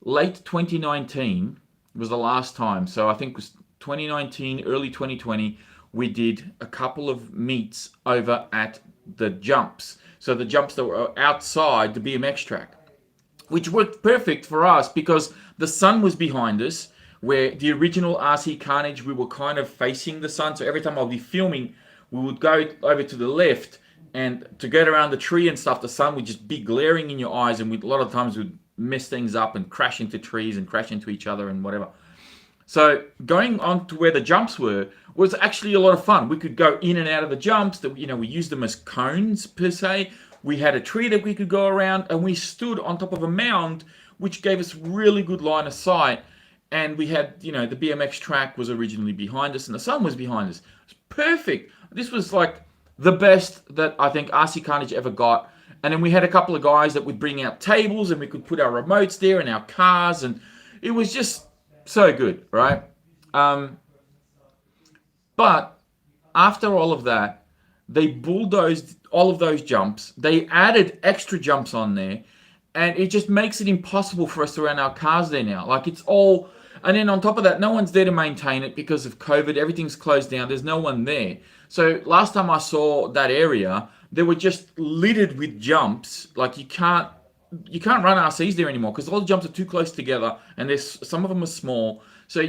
late 2019 was the last time. So I think it was 2019, early 2020, we did a couple of meets over at the jumps. So the jumps that were outside the BMX track, which worked perfect for us because the sun was behind us, where the original RC Carnage, we were kind of facing the sun. So every time I'll be filming, we would go over to the left, and to get around the tree and stuff, the sun would just be glaring in your eyes, and a lot of times we'd mess things up and crash into trees and crash into each other and whatever. So going on to where the jumps were was actually a lot of fun. We could go in and out of the jumps. That we used them as cones per se. We had a tree that we could go around, and we stood on top of a mound, which gave us really good line of sight. And we had, the BMX track was originally behind us, and the sun was behind us. It was perfect. This was like the best that I think RC Carnage ever got. And then we had a couple of guys that would bring out tables, and we could put our remotes there and our cars, and it was just so good, right? But after all of that, they bulldozed all of those jumps. They added extra jumps on there, and it just makes it impossible for us to run our cars there now. Like, it's all... And then on top of that, no one's there to maintain it because of COVID. Everything's closed down. There's no one there. So last time I saw that area, they were just littered with jumps. Like, you can't run RCs there anymore because all the jumps are too close together, and some of them are small. So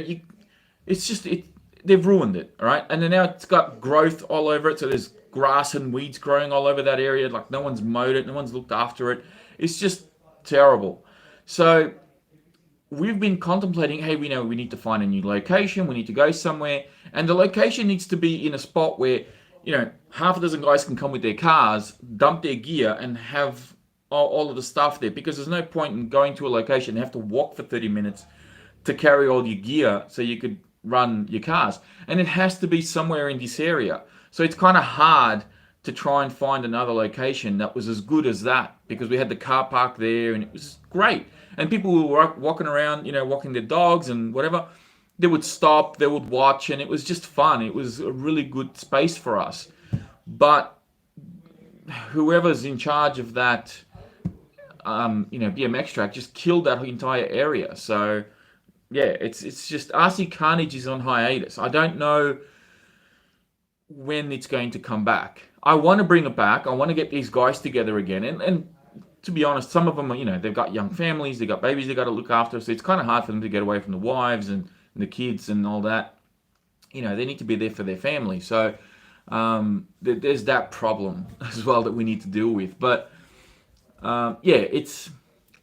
they've ruined it, all right? And then now it's got growth all over it. So there's grass and weeds growing all over that area. Like, no one's mowed it. No one's looked after it. It's just terrible. So we've been contemplating, hey, we know we need to find a new location. We need to go somewhere. And the location needs to be in a spot where, half a dozen guys can come with their cars, dump their gear, and have all of the stuff there. Because there's no point in going to a location and have to walk for 30 minutes to carry all your gear so you could run your cars. And it has to be somewhere in this area. So it's kind of hard to try and find another location that was as good as that, because we had the car park there and it was great. And people were walking around, walking their dogs and whatever. They would stop, they would watch, and it was just fun. It was a really good space for us. But whoever's in charge of that, BMX track just killed that entire area. So, yeah, it's just RC Carnage is on hiatus. I don't know when it's going to come back. I want to bring it back. I want to get these guys together again. And to be honest, some of them are, they've got young families, they've got babies they've got to look after. So it's kind of hard for them to get away from the wives and the kids and all that. They need to be there for their family. So there's that problem as well that we need to deal with. But I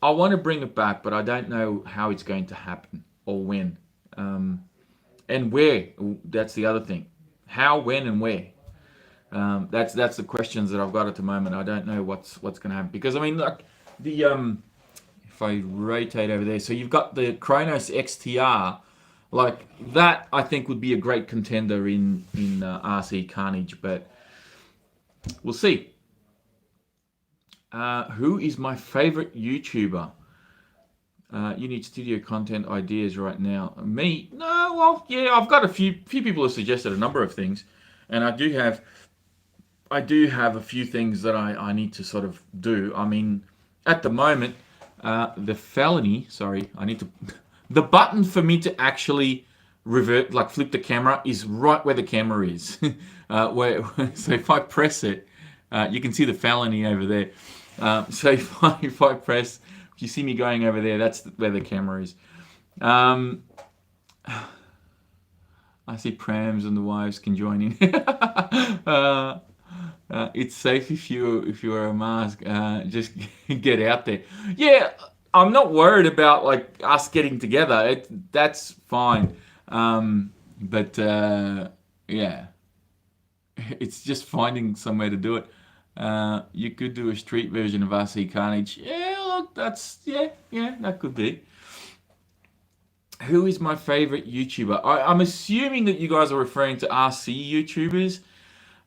want to bring it back, but I don't know how it's going to happen or when. And where. That's the other thing. How, when, and where. That's the questions that I've got at the moment. I don't know what's going to happen, because like if I rotate over there, so you've got the Kronos XTR, like that. I think would be a great contender in RC Carnage, but we'll see. Who is my favorite YouTuber? You need studio content ideas right now. Me? No, well, yeah, I've got a few people have suggested a number of things, and I do have a few things that I need to sort of do. I mean, at the moment, the button for me to actually revert, like flip the camera, is right where the camera is. So if I press it, you can see the felony over there. So if I press If you see me going over there, that's where the camera is. I see prams and the wives can join in. It's safe if you wear a mask. Just get out there. Yeah, I'm not worried about like us getting together. That's fine. But yeah, it's just finding somewhere to do it. You could do a street version of RC Carnage. Yeah, look, that could be. Who is my favorite YouTuber? I'm assuming that you guys are referring to RC YouTubers.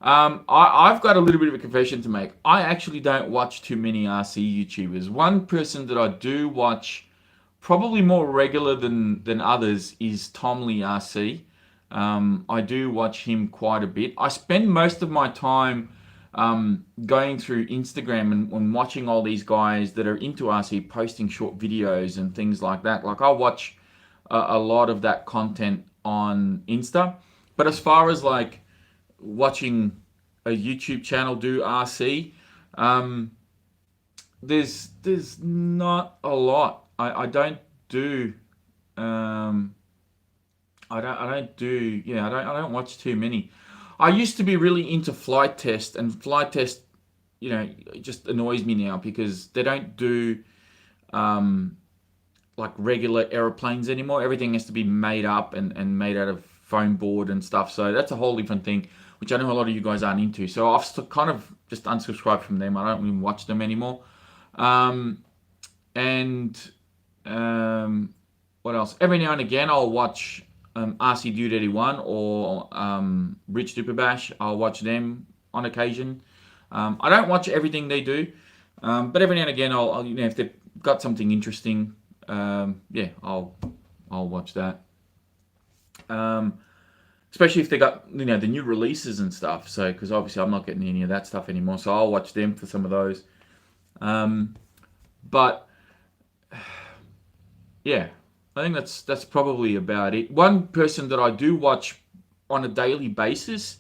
I've got a little bit of a confession to make. I actually don't watch too many RC YouTubers. One person that I do watch, probably more regular than others, is Tom Lee RC. I do watch him quite a bit. I spend most of my time going through Instagram and watching all these guys that are into RC posting short videos and things like that. Like I watch a lot of that content on Insta. But as far as like watching a YouTube channel do RC, there's not a lot. I don't do I don't watch too many. I used to be really into flight test, and flight test, it just annoys me now because they don't do like regular aeroplanes anymore. Everything has to be made up and made out of foam board and stuff. So that's a whole different thing, which I know a lot of you guys aren't into. So I've kind of just unsubscribed from them. I don't even watch them anymore. What else? Every now and again, I'll watch RC Dude 81 or Rich Duper Bash. I'll watch them on occasion. I don't watch everything they do, but every now and again, I'll if they've got something interesting, I'll watch that. Especially if they got the new releases and stuff. So because obviously I'm not getting any of that stuff anymore, so I'll watch them for some of those. But yeah, I think that's probably about it. One person that I do watch on a daily basis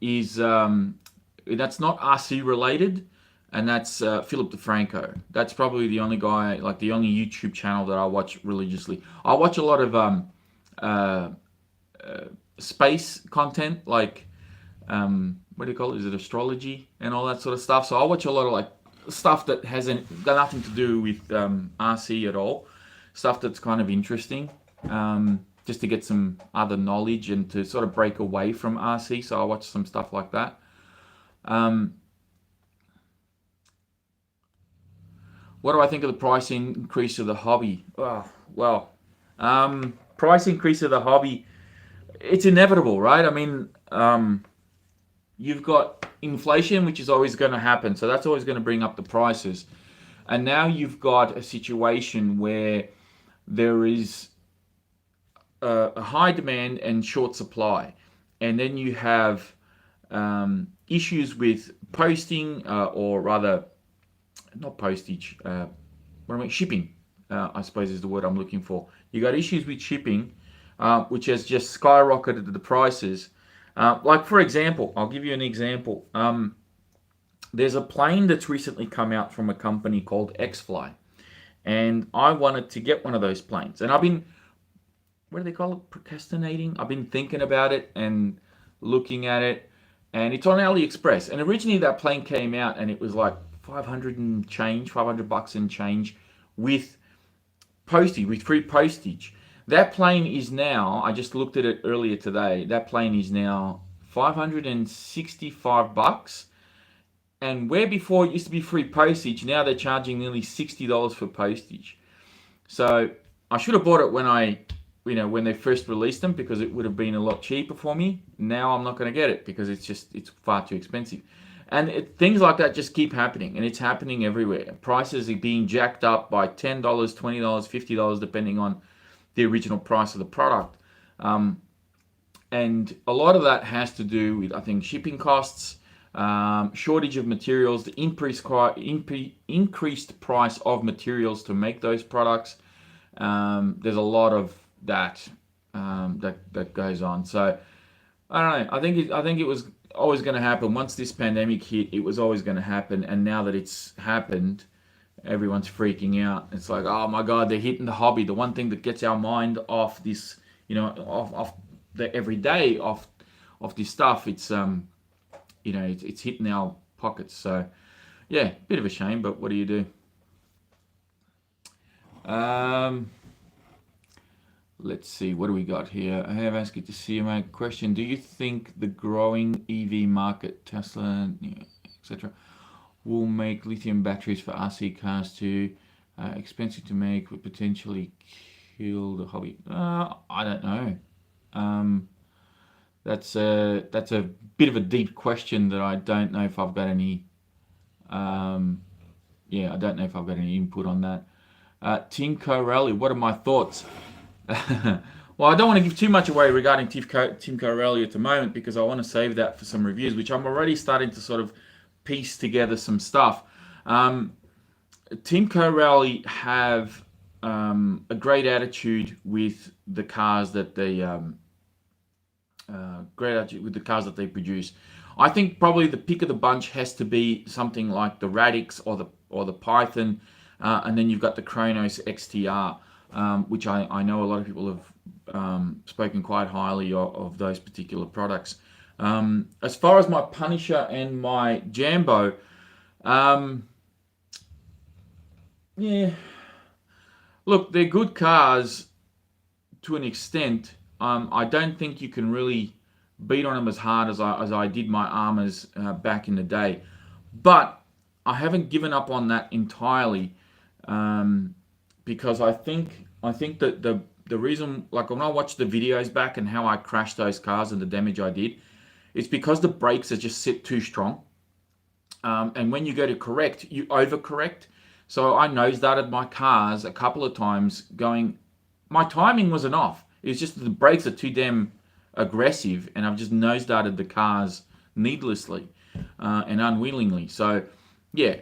is that's not RC related, and that's Philip Defranco. That's probably the only guy, like the only YouTube channel that I watch religiously. I watch a lot of space content, like what do you call it? Is it astrology and all that sort of stuff? So I watch a lot of like stuff that hasn't got nothing to do with RC at all. Stuff that's kind of interesting, just to get some other knowledge and to sort of break away from RC. So I watch some stuff like that. What do I think of the price increase of the hobby? Oh, well, price increase of the hobby, it's inevitable, right? I mean, you've got inflation, which is always going to happen. So that's always going to bring up the prices. And now you've got a situation where there is a high demand and short supply. And then you have issues with posting, or rather, not postage, shipping, I suppose is the word I'm looking for. You got issues with shipping, which has just skyrocketed the prices. Like, for example, I'll give you an example. There's a plane that's recently come out from a company called X-Fly. And I wanted to get one of those planes. And I've been, what do they call it? Procrastinating. I've been thinking about it and looking at it. And it's on AliExpress. And originally that plane came out and it was like $500 and change with postage, with free postage. That plane is now, I just looked at it earlier today, that plane is now $565. And where before it used to be free postage, now they're charging nearly $60 for postage. So I should have bought it when they first released them, because it would have been a lot cheaper for me. Now I'm not going to get it because it's far too expensive. And things like that just keep happening, and it's happening everywhere. Prices are being jacked up by $10, $20, $50, depending on the original price of the product. And a lot of that has to do with, I think, shipping costs, shortage of materials, the increased price of materials to make those products. There's a lot of that that goes on. So I don't know. I think it was always going to happen. Once this pandemic hit, it was always going to happen. And now that it's happened, everyone's freaking out. It's like, oh my God, they're hitting the hobby. The one thing that gets our mind off this, off the everyday, off this stuff. It's it's hitting our pockets. So yeah, bit of a shame, but what do you do? Let's see, what do we got here? I have asked you to see my question. Do you think the growing EV market, Tesla, etc., will make lithium batteries for RC cars too expensive to make, would potentially kill the hobby? I don't know. That's a bit of a deep question that I don't know if I've got any. I don't know if I've got any input on that. Tim Corelli, what are my thoughts? Well, I don't want to give too much away regarding Tim Corelli at the moment because I want to save that for some reviews, which I'm already starting to sort of piece together some stuff. Tim Corelli have a great attitude with the cars that they produce. I think probably the pick of the bunch has to be something like the Radix or the Python, and then you've got the Chronos XTR. Which I know a lot of people have spoken quite highly of those particular products. As far as my Punisher and my Jambo, look, they're good cars to an extent. I don't think you can really beat on them as hard as I did my Armors back in the day. But I haven't given up on that entirely. Because I think that the reason, like when I watch the videos back and how I crashed those cars and the damage I did, it's because the brakes are just sit too strong. And when you go to correct, you overcorrect. So I nose darted my cars a couple of times my timing wasn't off. It's just that the brakes are too damn aggressive and I've just nose darted the cars needlessly and unwillingly. So yeah,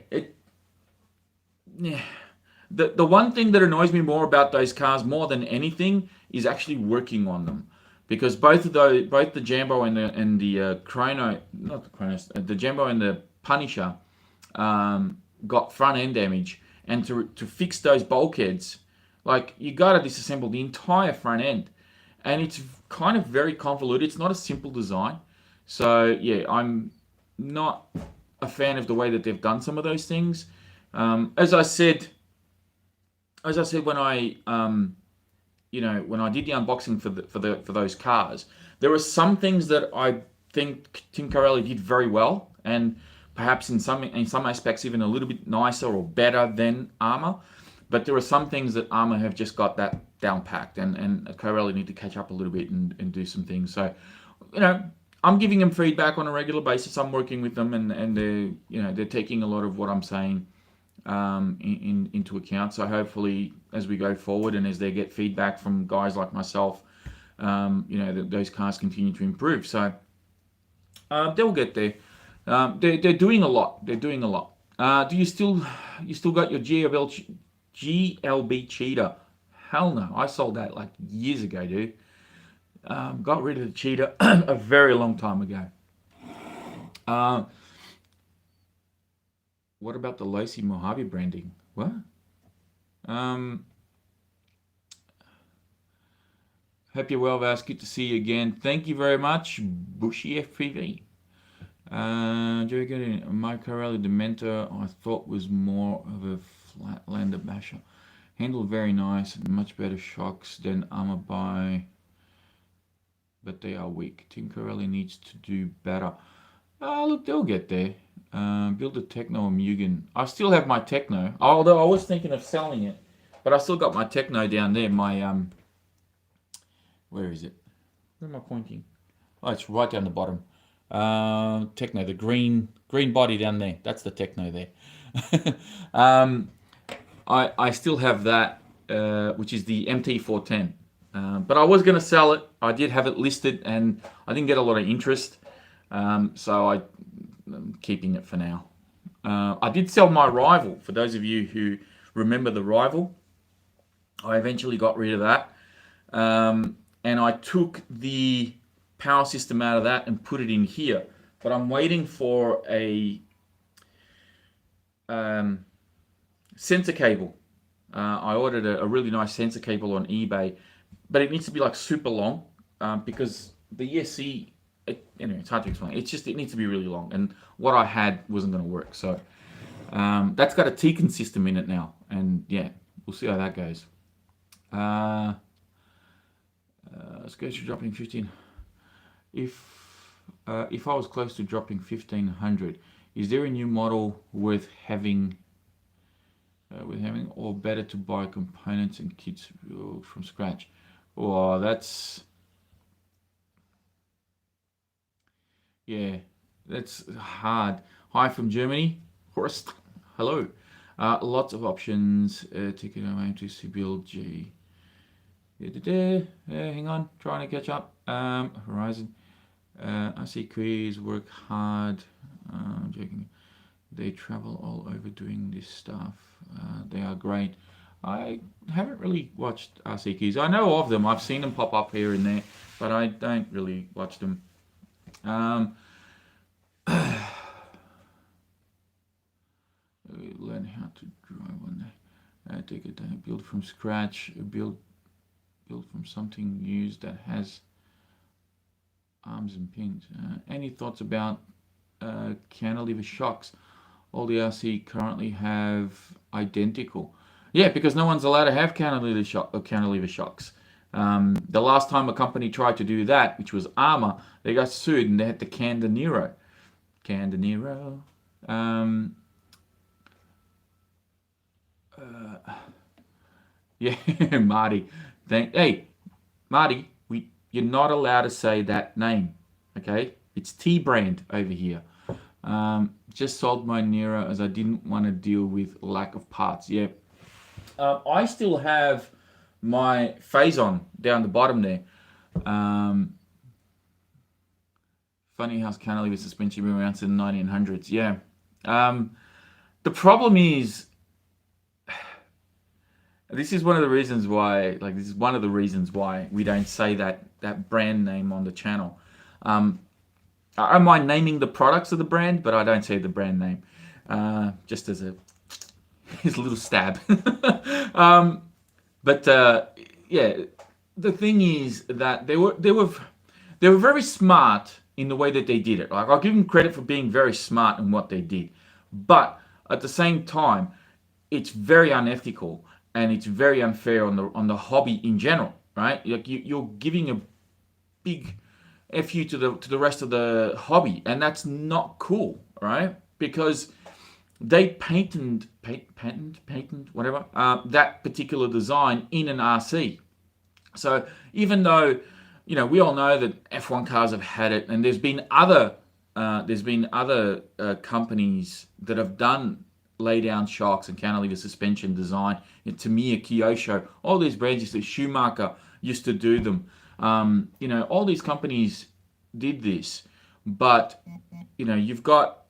The one thing that annoys me more about those cars more than anything is actually working on them, because both the Jambo and the Chrono, not the Chronos, the Jambo and the Punisher got front end damage, and to fix those bulkheads, like you got to disassemble the entire front end, and it's kind of very convoluted. It's not a simple design, so yeah, I'm not a fan of the way that they've done some of those things. As I said when I when I did the unboxing for those cars, there were some things that I think Tim Corelli did very well, and perhaps in some aspects even a little bit nicer or better than Armour. But there are some things that Armour have just got that down packed, and Corelli need to catch up a little bit and do some things. So, I'm giving them feedback on a regular basis. I'm working with them, and they're taking a lot of what I'm saying into account. So hopefully as we go forward and as they get feedback from guys like myself, those cars continue to improve. So they'll get there. They're doing a lot. Do you still got your GLB Cheetah? Hell no, I sold that like years ago, dude. Got rid of the Cheetah a very long time ago. What about the Lacey Mojave branding? What? Hope you're well, Vas. Good to see you again. Thank you very much, Bushy FPV. My Corelli Dementor I thought was more of a flatlander basher. Handled very nice and much better shocks than Armour by, but they are weak. Tim Corelli needs to do better. Look, they'll get there. Build a Techno or Mugen. I still have my Techno, although I was thinking of selling it, but I still got my Techno down there. My where is it? Where am I pointing? Oh, it's right down the bottom. Techno, the green body down there. That's the Techno there. I still have that, which is the MT410. But I was going to sell it. I did have it listed, and I didn't get a lot of interest. So I'm keeping it for now. I did sell my Rival. For those of you who remember the Rival, I eventually got rid of that. And I took the power system out of that and put it in here. But I'm waiting for a Sensor cable. I ordered a really nice sensor cable on eBay, but it needs to be like super long because the ESC, anyway, it's hard to explain. It's just, it needs to be really long, and what I had wasn't going to work. So that's got a Tekin system in it now, and yeah, we'll see how that goes. Let's go to dropping 15. If I was close to dropping 1500, is there a new model worth having? Or better to buy components and kits from scratch? Oh, that's hard. Hi from Germany, Horst. Hello. Lots of options. Ticket away to build G. Hang on, trying to catch up. Horizon. I see queers work hard. I'm joking. They travel all over doing this stuff. They are great. I haven't really watched RC Keys. I know of them. I've seen them pop up here and there, but I don't really watch them. Learn how to drive one day. Take it down. Build from scratch. Build from something used that has arms and pins. Any thoughts about cantilever shocks? All the RC currently have identical. Yeah, because no one's allowed to have cantilever shocks. The last time a company tried to do that, which was Armour, they got sued and they had to can the Nero. Yeah, Marty. Hey, Marty, you're not allowed to say that name, okay? It's T-brand over here. Just sold my Nero as I didn't want to deal with lack of parts. Yeah. I still have my Phazon down the bottom there. Funny how cantilever suspension been around since the 1900s. Yeah. The problem is, this is one of the reasons why, we don't say that brand name on the channel. I don't mind naming the products of the brand, but I don't say the brand name. Just as a little stab. Yeah, the thing is that they were very smart in the way that they did it. Like, I'll give them credit for being very smart in what they did, but at the same time, it's very unethical and it's very unfair on the hobby in general, right? Like, you're giving a big F you to the rest of the hobby, and that's not cool, right? Because they patented whatever that particular design in an RC. So even though, we all know that F1 cars have had it, and there's been other companies that have done lay down shocks and cantilever suspension design. Tamiya, Kyosho, all these brands, Schumacher used to do them. All these companies did this, but you've got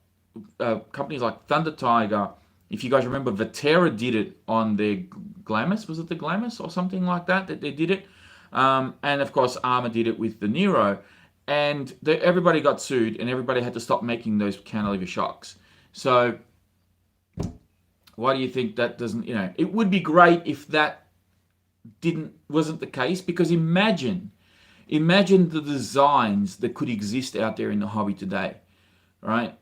companies like Thunder Tiger. If you guys remember, Vatera did it on their Glamis. Was it the Glamis or something like that they did it? And of course, Armour did it with the Nero, and everybody got sued, and everybody had to stop making those cantilever shocks. So why do you think that doesn't? It would be great if that wasn't the case, because imagine the designs that could exist out there in the hobby today, right?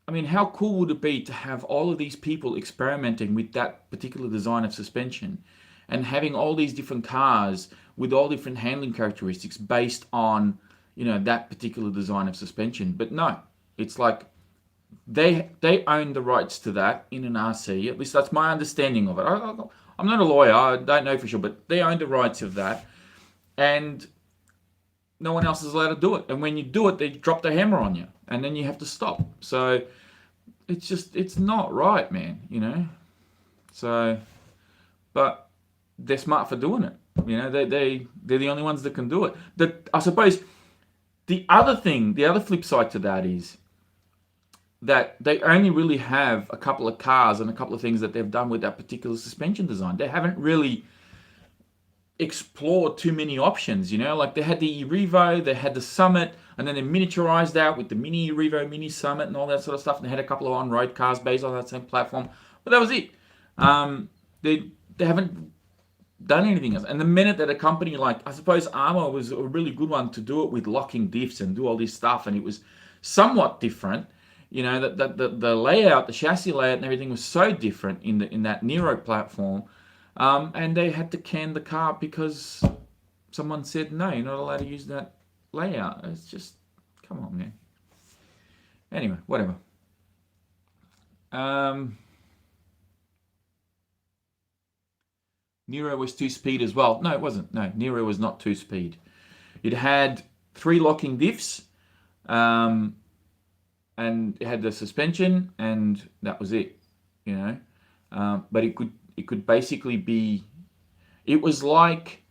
I mean, how cool would it be to have all of these people experimenting with that particular design of suspension and having all these different cars with all different handling characteristics based on, that particular design of suspension? But no, it's like they own the rights to that in an RC. At least that's my understanding of it. I'm not a lawyer, I don't know for sure, but they own the rights of that, and no one else is allowed to do it. And when you do it, they drop the hammer on you, and then you have to stop. So it's not right, man, So, but they're smart for doing it. They're the only ones that can do it. I suppose the other flip side to that is that they only really have a couple of cars and a couple of things that they've done with that particular suspension design. They haven't really explored too many options, like they had the Revo, they had the Summit, and then they miniaturized out with the Mini Revo, Mini Summit, and all that sort of stuff, and they had a couple of on-road cars based on that same platform, but that was it. They haven't done anything else. And the minute that a company like, I suppose Armour was a really good one to do it with locking diffs and do all this stuff, and it was somewhat different. You know, that the layout, the chassis layout and everything was so different in that Nero platform. And they had to can the car because someone said, no, you're not allowed to use that layout. It's just, come on, man. Anyway, whatever. Nero was 2-speed as well. No, it wasn't. No, Nero was not 2-speed. It had 3 locking diffs, and it had the suspension, and that was it. You know, but it could basically be. It was like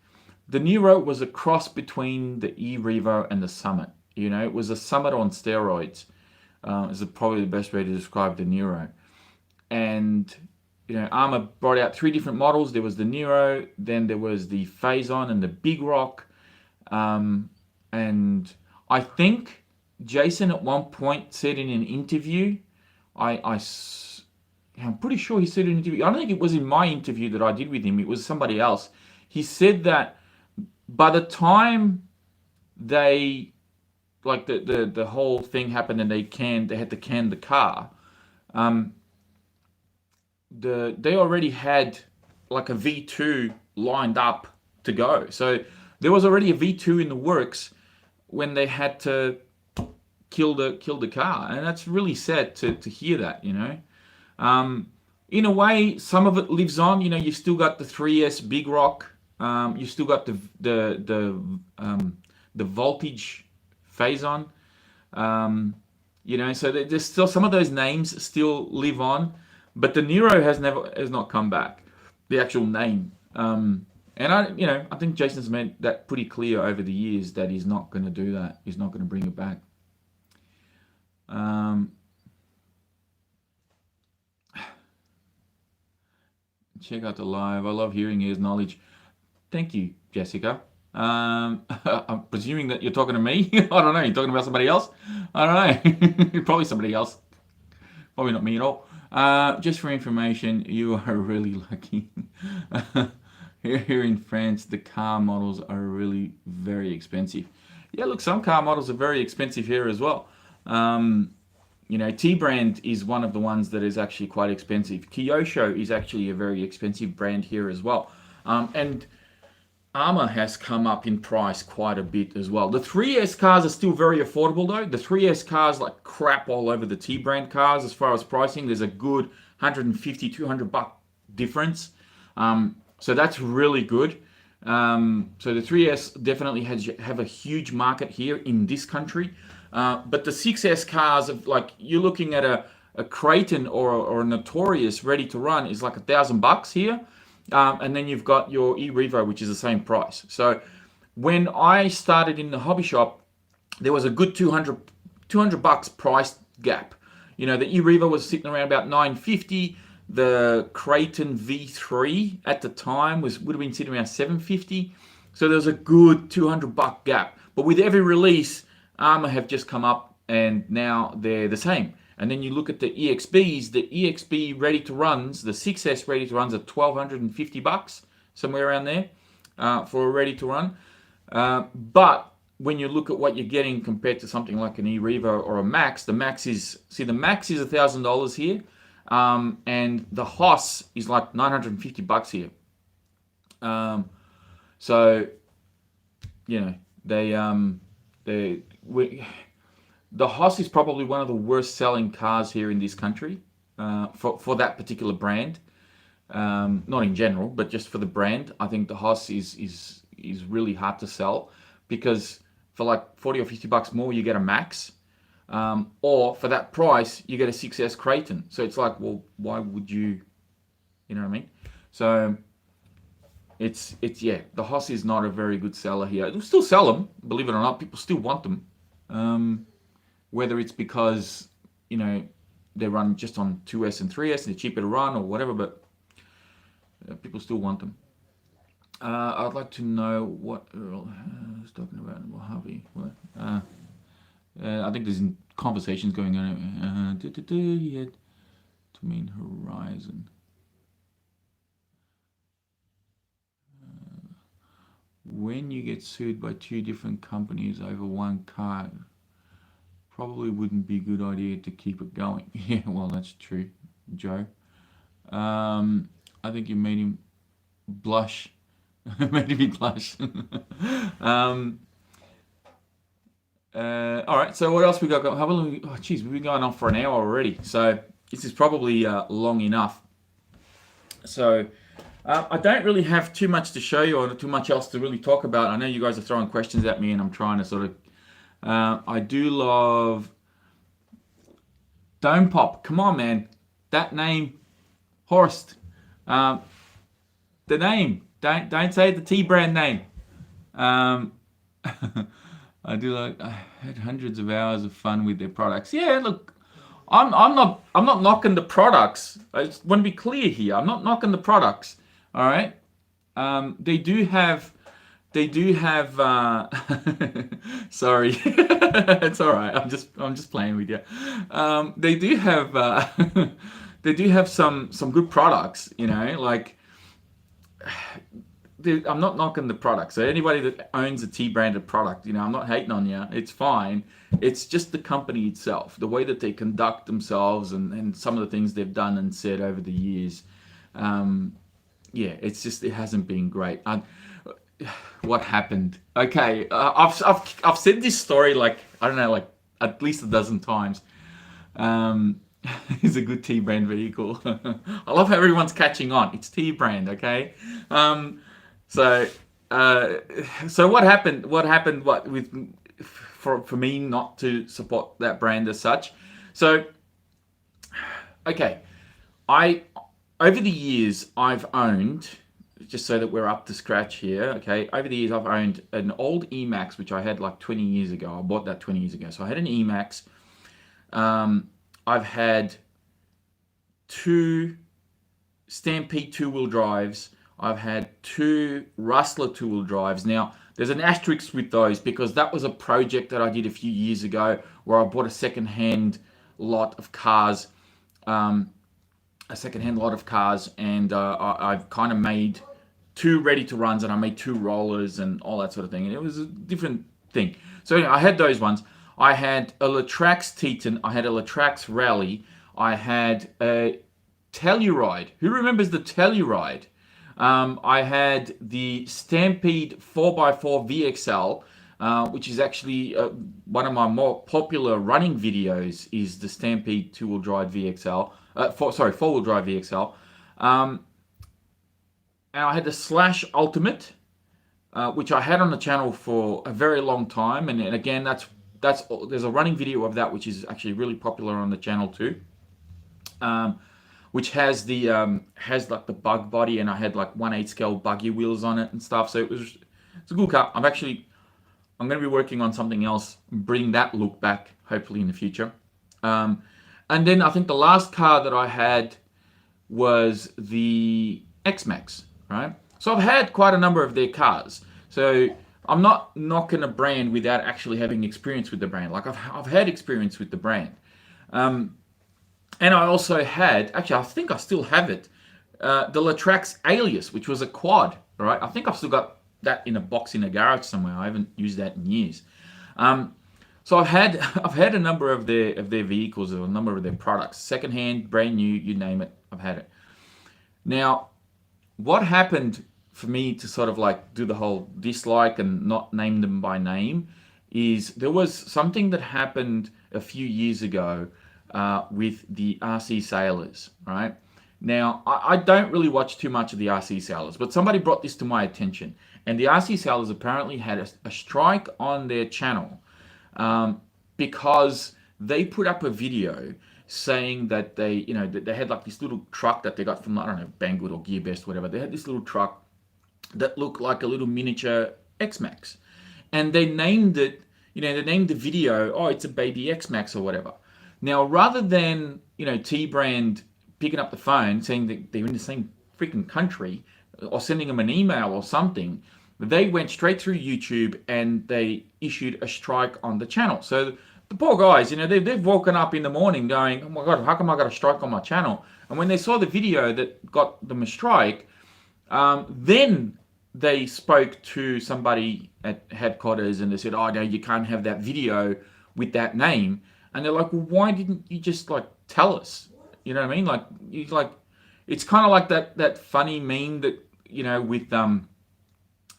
the Nero was a cross between the E-Revo and the Summit. You know, it was a Summit on steroids. Is probably the best way to describe the Nero. And you know, Armour brought out 3 different models. There was the Nero, then there was the Phazon and the Big Rock. And I think Jason at one point said in an interview, I'm pretty sure he said in an interview, I don't think it was in my interview that I did with him, it was somebody else. He said that by the time they, like the whole thing happened and they had to can the car, they already had like a V2 lined up to go. So there was already a V2 in the works when they had to kill the car, and that's really sad to hear that. You know, in a way, some of it lives on. You know, you still got the 3S Big Rock. You still got the Voltage Phazon. You know, so there's still some of those names still live on. But the Nero has not come back, the actual name. And I think Jason's made that pretty clear over the years that he's not going to do that. He's not going to bring it back. Check out the live. I love hearing his knowledge. Thank you, Jessica. I'm presuming that you're talking to me. I don't know. You're talking about somebody else? I don't know. Probably somebody else. Probably not me at all. Just for information, you are really lucky. Here in France, the car models are really very expensive. Yeah, look, some car models are very expensive here as well. You know, T-Brand is one of the ones that is actually quite expensive. Kyosho is actually a very expensive brand here as well. And Armour has come up in price quite a bit as well. The 3S cars are still very affordable though. The 3S cars like crap all over the T-Brand cars as far as pricing. There's a good 150, 200 buck difference. So that's really good. So the 3S definitely have a huge market here in this country. But the 6S cars, like you're looking at a Creighton or a Notorious ready to run is like $1,000 here. And then you've got your E-Revo, which is the same price. So when I started in the hobby shop, there was a good $200 price gap. You know, the E-Revo was sitting around about $950. The Creighton V3 at the time would have been sitting around $750. So there was a good $200 gap. But with every release, Armour have just come up and now they're the same. And then you look at the EXBs, the EXB ready to runs, the 6S ready to runs are $1,250, somewhere around there, for a ready to run. But when you look at what you're getting compared to something like an E-Revo or a Max, the Max is $1,000 here, and the Hoss is like $950 here. So, you know, the Hoss is probably one of the worst selling cars here in this country for that particular brand. Not in general, but just for the brand. I think the Hoss is really hard to sell because for like 40 or 50 bucks more, you get a Max. Or for that price, you get a 6S Creighton. So it's like, well, why would you know what I mean? So it's the Hoss is not a very good seller here. They'll still sell them, believe it or not. People still want them. Whether it's because, you know, they run just on 2S and 3S and they're cheaper to run or whatever, but people still want them. I'd like to know what Earl is talking about Mojave. I think there's conversations going on. He had to mean Horizon. when you get sued by 2 different companies over one car, probably wouldn't be a good idea to keep it going. Yeah, well, that's true, Joe. I think you made him blush. Made me blush. All right, so what else we got? How long? Oh, geez, we've been going on for an hour already. So this is probably long enough. So I don't really have too much to show you or too much else to really talk about. I know you guys are throwing questions at me, and I'm trying to sort of. I do love Dome Pop. Come on, man, that name, Horst. The name. Don't say the T brand name. I do like. I had hundreds of hours of fun with their products. Yeah, look, I'm not knocking the products. I just want to be clear here. I'm not knocking the products. All right. They do have. Sorry, it's all right. I'm just playing with you. They do have. They do have some good products. You know, like. I'm not knocking the product. So anybody that owns a T-branded product, you know, I'm not hating on you. It's fine. It's just the company itself, the way that they conduct themselves, and some of the things they've done and said over the years. Yeah, it's just, it hasn't been great. What happened? Okay, I've said this story like, I don't know, like at least a dozen times. It's a good T-brand vehicle. I love how everyone's catching on. It's T-brand, okay? So what happened? What with for me not to support that brand as such? So, okay, over the years I've owned, just so that we're up to scratch here. Okay, over the years I've owned an old X-Maxx which I had like 20 years ago. I bought that 20 years ago. So I had an X-Maxx. I've had 2 Stampede 2-wheel drives. I've had 2 Rustler 2-wheel drives. Now, there's an asterisk with those because that was a project that I did a few years ago where I bought a second-hand lot of cars, and I've kind of made 2 ready-to-runs, and I made 2 rollers and all that sort of thing, and it was a different thing. So anyway, I had those ones. I had a Latrax Teton. I had a Latrax Rally. I had a Telluride. Who remembers the Telluride? I had the Stampede 4x4 VXL, which is actually one of my more popular running videos. Is the Stampede 4-wheel drive VXL. And I had the Slash Ultimate, which I had on the channel for a very long time. And again, there's a running video of that which is actually really popular on the channel too, which has like the bug body, and I had like 1/8 scale buggy wheels on it and stuff. So it's a cool car. I'm going to be working on something else, bring that look back hopefully in the future. And then I think the last car that I had was the X-Maxx, right? So I've had quite a number of their cars. So I'm not knocking a brand without actually having experience with the brand. Like I've had experience with the brand. And I also had, actually I think I still have it, the Latrax Alias, which was a quad, right? I think I've still got that in a box in a garage somewhere. I haven't used that in years. So I've had a number of their vehicles, or a number of their products, secondhand, brand new, you name it, I've had it. Now, what happened for me to sort of like do the whole dislike and not name them by name is there was something that happened a few years ago with the RC Sailors, right? Now, I don't really watch too much of the RC Sailors, but somebody brought this to my attention. And the RC Sailors apparently had a strike on their channel because they put up a video saying that they had like this little truck that they got from, I don't know, Banggood or GearBest, whatever. They had this little truck that looked like a little miniature X-Maxx. And they named it, they named the video, oh, it's a baby X-Maxx or whatever. Now, rather than, T-Brand picking up the phone saying that they're in the same freaking country or sending them an email or something, they went straight through YouTube and they issued a strike on the channel. So the poor guys, they've woken up in the morning going, oh my God, how come I got a strike on my channel? And when they saw the video that got them a strike, then they spoke to somebody at headquarters and they said, "Oh no, you can't have that video with that name." And they're like, "Well, why didn't you just like tell us?" You know what I mean? Like, you like, it's kind of like that funny meme that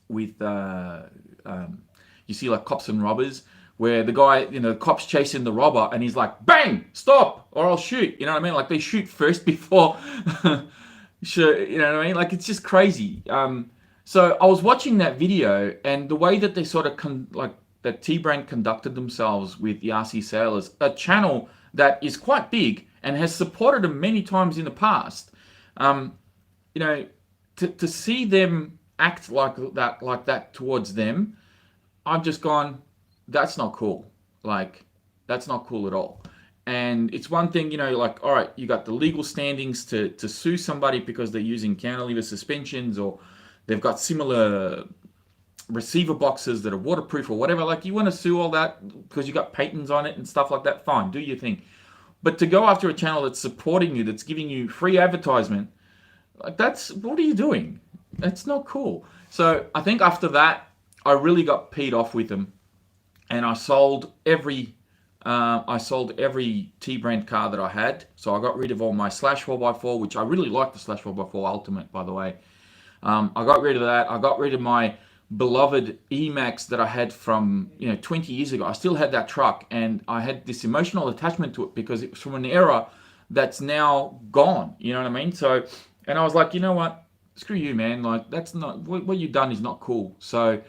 with you see like Cops and Robbers, where the guy, the cop's chasing the robber and he's like, "Bang, stop or I'll shoot." You know what I mean? Like, they shoot first before sure, you know what I mean? Like, it's just crazy. So I was watching that video, and the way that they sort of that T-Brand conducted themselves with the RC Sailors, a channel that is quite big and has supported them many times in the past. You know, to see them act like that towards them, I've just gone, that's not cool. Like, that's not cool at all. And it's one thing, like, all right, you got the legal standings to sue somebody because they're using cantilever suspensions, or they've got similar receiver boxes that are waterproof or whatever. Like, you want to sue all that because you got patents on it and stuff like that, fine, do your thing. But to go after a channel that's supporting you, that's giving you free advertisement, like, what are you doing? That's not cool. So I think after that, I really got peed off with them, and I sold every T-Brand car that I had. So I got rid of all my Slash 4x4, which I really like the Slash 4x4 Ultimate, by the way. I got rid of that. I got rid of my beloved E-Maxx that I had from 20 years ago. I still had that truck, and I had this emotional attachment to it because it was from an era that's now gone. You know what I mean? So, and I was like, you know what? Screw you, man. Like, that's not what you've done is not cool. So,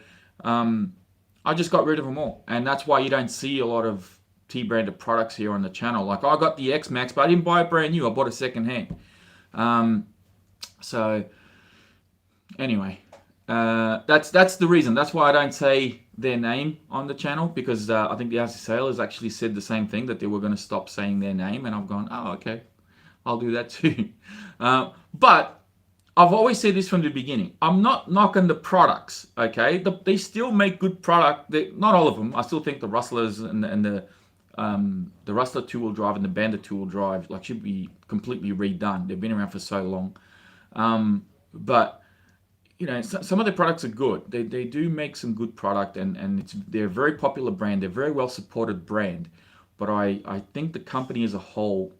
I just got rid of them all, and that's why you don't see a lot of T-branded products here on the channel. Like, I got the X-Maxx, but I didn't buy it brand new. I bought it second hand. So anyway, that's the reason. That's why I don't say their name on the channel, because I think the RC Sailors actually said the same thing, that they were going to stop saying their name, and I've gone, oh, okay, I'll do that too. But I've always said this from the beginning. I'm not knocking the products, okay? They still make good product. Not all of them. I still think the Rustlers and the Rustler two-wheel drive and the Bandit two-wheel drive should be completely redone. They've been around for so long. But some of their products are good. They do make some good product, and they're a very popular brand. They're a very well supported brand. But I think the company as a whole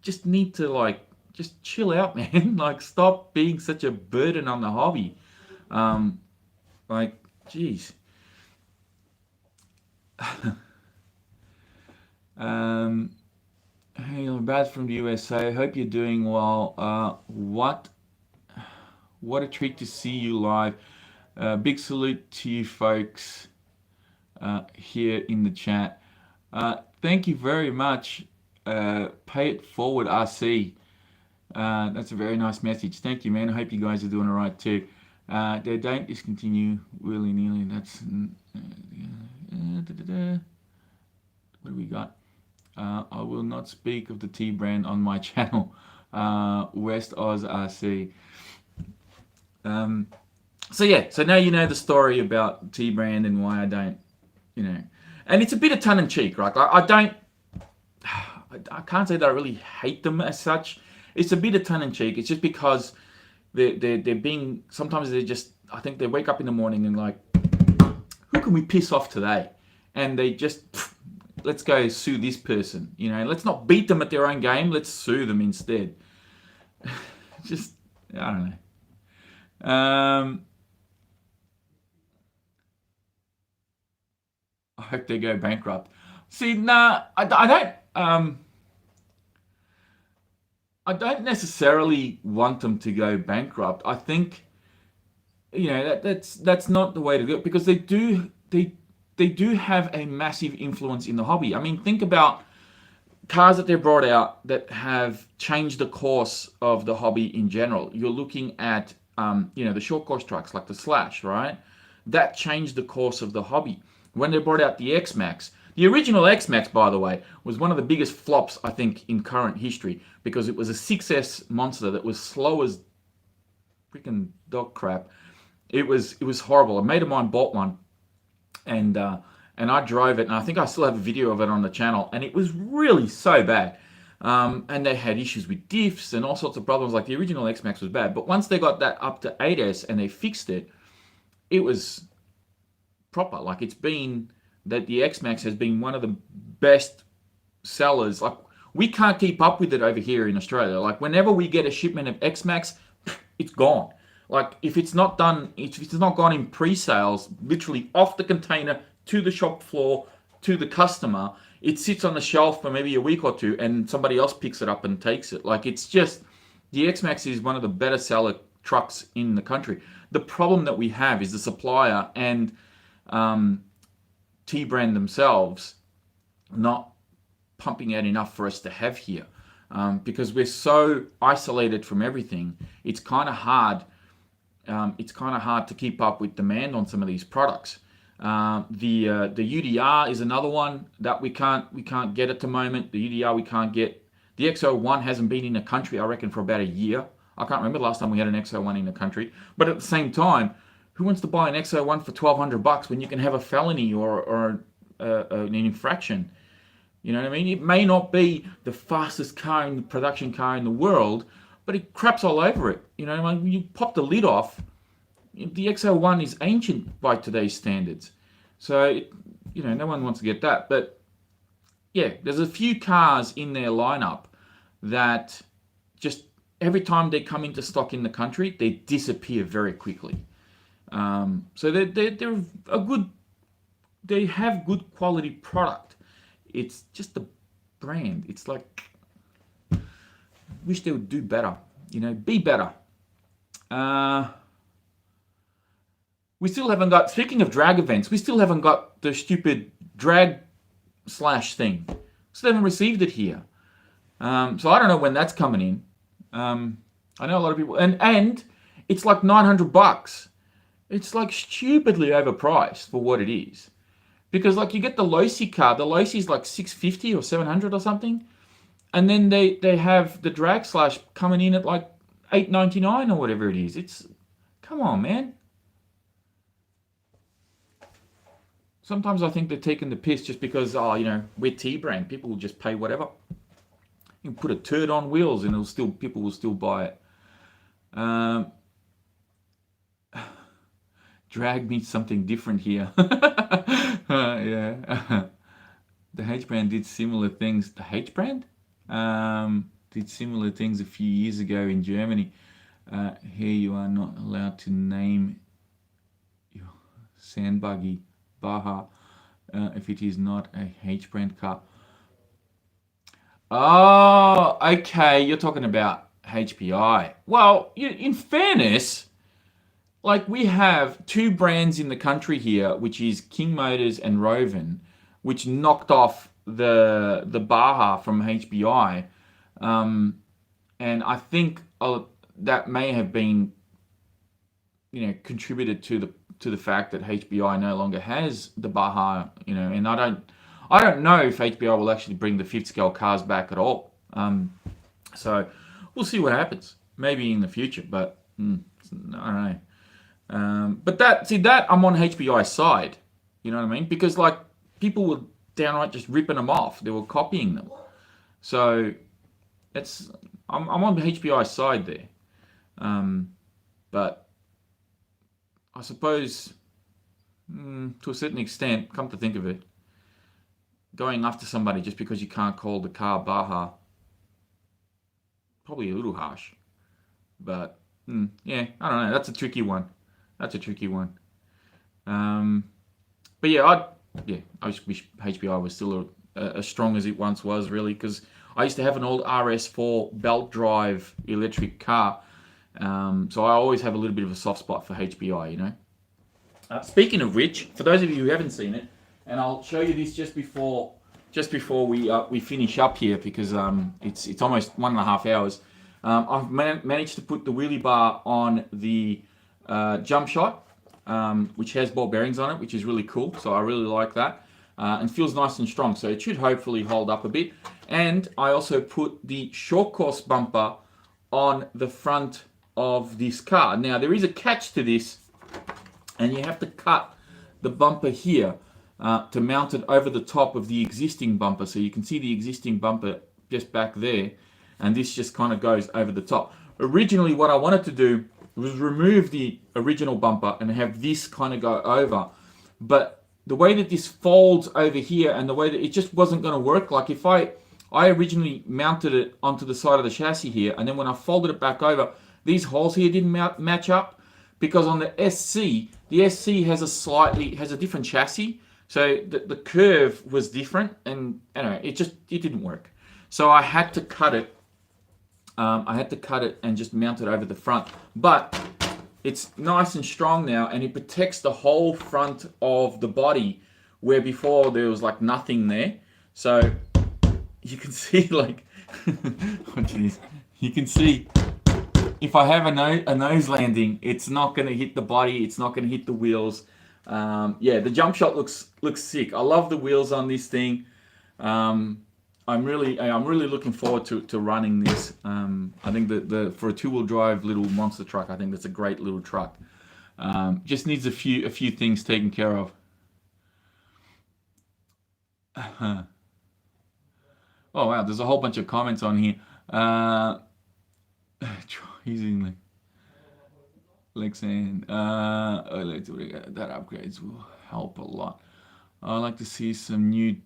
just need to just chill out, man. Stop being such a burden on the hobby. Geez. Hey, Baz from the USA. Hope you're doing well. What a treat to see you live. Big salute to you folks here in the chat. Thank you very much. Pay it forward, RC. That's a very nice message. Thank you, man. I hope you guys are doing all right too. They don't discontinue willy-nilly. That's what do we got? I will not speak of the T-brand on my channel. West Oz RC. So now you know the story about T-brand and why I don't, and it's a bit of tongue in cheek, right? I can't say that I really hate them as such. It's a bit of tongue in cheek. It's just because they're being, sometimes I think they wake up in the morning and who can we piss off today? And they just, let's go sue this person. Let's not beat them at their own game. Let's sue them instead. Just, I don't know. I hope they go bankrupt. See, nah, I don't necessarily want them to go bankrupt. I think, that's not the way to do it, because they do have a massive influence in the hobby. I mean, think about cars that they've brought out that have changed the course of the hobby in general. You're looking at, the short course trucks like the Slash, right? That changed the course of the hobby. When they brought out the X-Maxx, the original X-Maxx, by the way, was one of the biggest flops, I think, in current history, because it was a 6S monster that was slow as freaking dog crap. It was horrible. A mate of mine bought one, and I drove it, and I think I still have a video of it on the channel, and it was really so bad. And they had issues with diffs and all sorts of problems. The original X-Maxx was bad, but once they got that up to 8S and they fixed it, it was proper. Like, it's been that the X-Maxx has been one of the best sellers. Like, we can't keep up with it over here in Australia. Like, whenever we get a shipment of X-Maxx, it's gone. Like, if it's not done, if it's not gone in pre-sales, literally off the container to the shop floor to the customer, it sits on the shelf for maybe a week or two, and somebody else picks it up and takes it. Like, it's just, the X-Maxx is one of the better seller trucks in the country. The problem that we have is the supplier and T-Brand themselves not pumping out enough for us to have here, because we're so isolated from everything. It's kind of hard. It's kind of hard to keep up with demand on some of these products. The UDR is another one that we can't get at the moment. The UDR we can't get. The X01 hasn't been in the country, I reckon, for about a year. I can't remember the last time we had an X01 in the country. But at the same time, who wants to buy an X01 for $1,200 when you can have a felony or an infraction? You know what I mean? It may not be the fastest car in the production car in the world, but it craps all over it. You know, when you pop the lid off, the X01 is ancient by today's standards. So, you know, no one wants to get that. But yeah, there's a few cars in their lineup that just every time they come into stock in the country, they disappear very quickly. So they're a good, they have good quality product. It's just the brand. It's like, wish they would do better. You know, be better. We still haven't got, speaking of drag events, we still haven't got the stupid drag slash thing. Still haven't received it here. So I don't know when that's coming in. I know a lot of people, and it's like $900. It's like stupidly overpriced for what it is. Because like you get the Losi car, the Losi is like $650 or $700 or something. And then they have the drag slash coming in at like $899 or whatever it is. It's, come on, man. Sometimes I think they're taking the piss just because, oh, you know, we're T-Brand. People will just pay whatever. You can put a turd on wheels and people will still buy it. Drag means something different here. Yeah. The H-Brand did similar things. The H-Brand? Did similar things a few years ago in Germany. Here you are not allowed to name your sand buggy Baja if it is not a H-Brand car. Oh, okay. You're talking about HPI. Well, in fairness, like we have two brands in the country here, which is King Motors and Roven, which knocked off the Baja from HPI, and I think that may have been, you know, contributed to the fact that HPI no longer has the Baja, you know, and I don't know if HPI will actually bring the fifth scale cars back at all. So we'll see what happens. Maybe in the future, but I don't know. But that I'm on HPI's side. You know what I mean? Because like people were downright just ripping them off. They were copying them. So I'm on the HPI side there. But I suppose to a certain extent, come to think of it, going after somebody just because you can't call the car Baja, probably a little harsh. But yeah, I don't know. That's a tricky one. But yeah, I just wish HPI was still as strong as it once was, really, because I used to have an old RS4 belt drive electric car, so I always have a little bit of a soft spot for HPI, you know. Speaking of which, for those of you who haven't seen it, and I'll show you this just before we finish up here, because it's almost 1.5 hours. I've managed to put the wheelie bar on the jump shot, which has ball bearings on it, which is really cool. So I really like that, and feels nice and strong. So it should hopefully hold up a bit. And I also put the short course bumper on the front of this car. Now there is a catch to this, and you have to cut the bumper here to mount it over the top of the existing bumper. So you can see the existing bumper just back there, and this just kind of goes over the top. Originally what I wanted to do was remove the original bumper and have this kind of go over. But the way that this folds over here and the way that it just wasn't going to work. Like if I originally mounted it onto the side of the chassis here, and then when I folded it back over, these holes here didn't match up, because on the SC has a different chassis, so the curve was different, and anyway, it didn't work. So I had to cut it. And just mount it over the front, but it's nice and strong now, and it protects the whole front of the body, where before there was like nothing there. So you can see, like, oh geez, you can see if I have a nose landing, it's not going to hit the body, it's not going to hit the wheels. Yeah, the jump shot looks sick. I love the wheels on this thing. I'm really looking forward to running this. I think that for a two-wheel drive little monster truck, I think that's a great little truck. Just needs a few things taken care of. Oh wow, there's a whole bunch of comments on here. Using Lexan, that upgrades will help a lot. I like to see something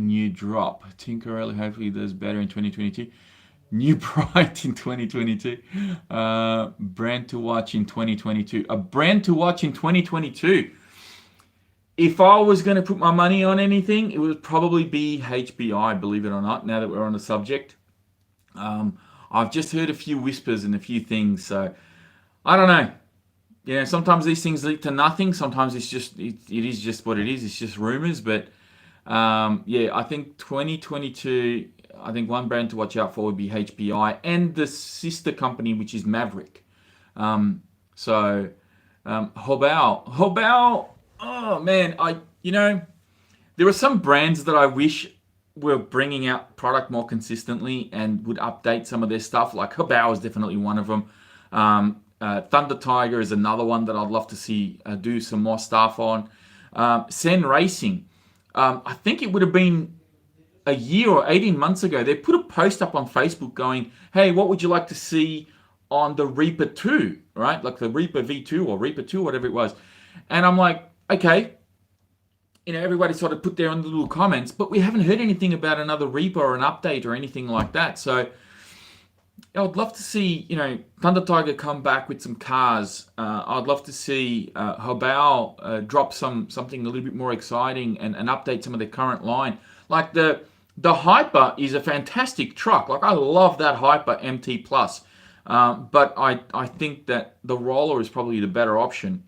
new drop. Tinkerelli hopefully does better in 2022. New Bright in 2022. Brand to watch in 2022. A brand to watch in 2022. If I was going to put my money on anything, it would probably be HBI, believe it or not, now that we're on the subject. I've just heard a few whispers and a few things, so I don't know. You know, sometimes these things lead to nothing. Sometimes it is just what it is. It's just rumors, but yeah, I think 2022, I think one brand to watch out for would be HBI and the sister company, which is Maverick. Hobao, oh man, there are some brands that I wish were bringing out product more consistently and would update some of their stuff. Like Hobao is definitely one of them. Thunder Tiger is another one that I'd love to see do some more stuff on. Sen Racing. I think it would have been a year or 18 months ago, they put a post up on Facebook going, hey, what would you like to see on the Reaper 2, right? Like the Reaper V2 or Reaper 2, whatever it was. And I'm like, okay, everybody sort of put their own little comments, but we haven't heard anything about another Reaper or an update or anything like that. So I'd love to see, Thunder Tiger come back with some cars. I'd love to see Hobao drop something a little bit more exciting and update some of their current line. Like the Hyper is a fantastic truck. Like I love that Hyper MT Plus, but I think that the Roller is probably the better option.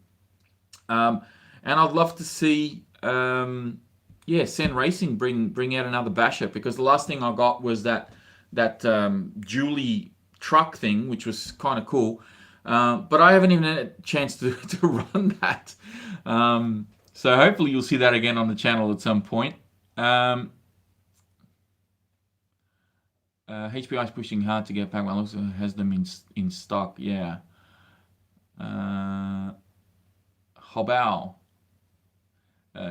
And I'd love to see, Sen Racing bring out another basher, because the last thing I got was that Julie truck thing, which was kind of cool, but I haven't even had a chance to run that. So hopefully you'll see that again on the channel at some point. HPI is pushing hard to get Pac-Man. Also has them in stock. Yeah. Hobao.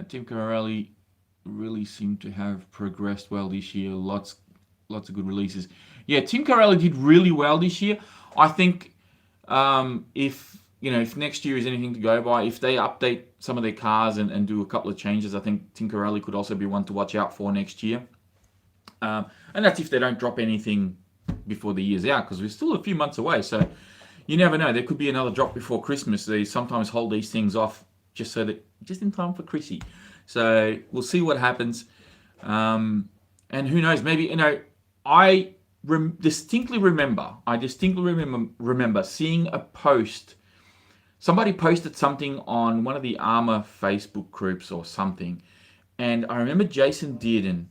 Tim Carelli really seemed to have progressed well this year. Lots of good releases. Yeah, Tim Carelli did really well this year. I think if next year is anything to go by, if they update some of their cars and do a couple of changes, I think Tim Carelli could also be one to watch out for next year. And that's if they don't drop anything before the year's out, because we're still a few months away. So you never know. There could be another drop before Christmas. They sometimes hold these things off just in time for Chrissy. So we'll see what happens. And who knows? Maybe I distinctly remember seeing a post. Somebody posted something on one of the Armour Facebook groups or something, and I remember Jason Dearden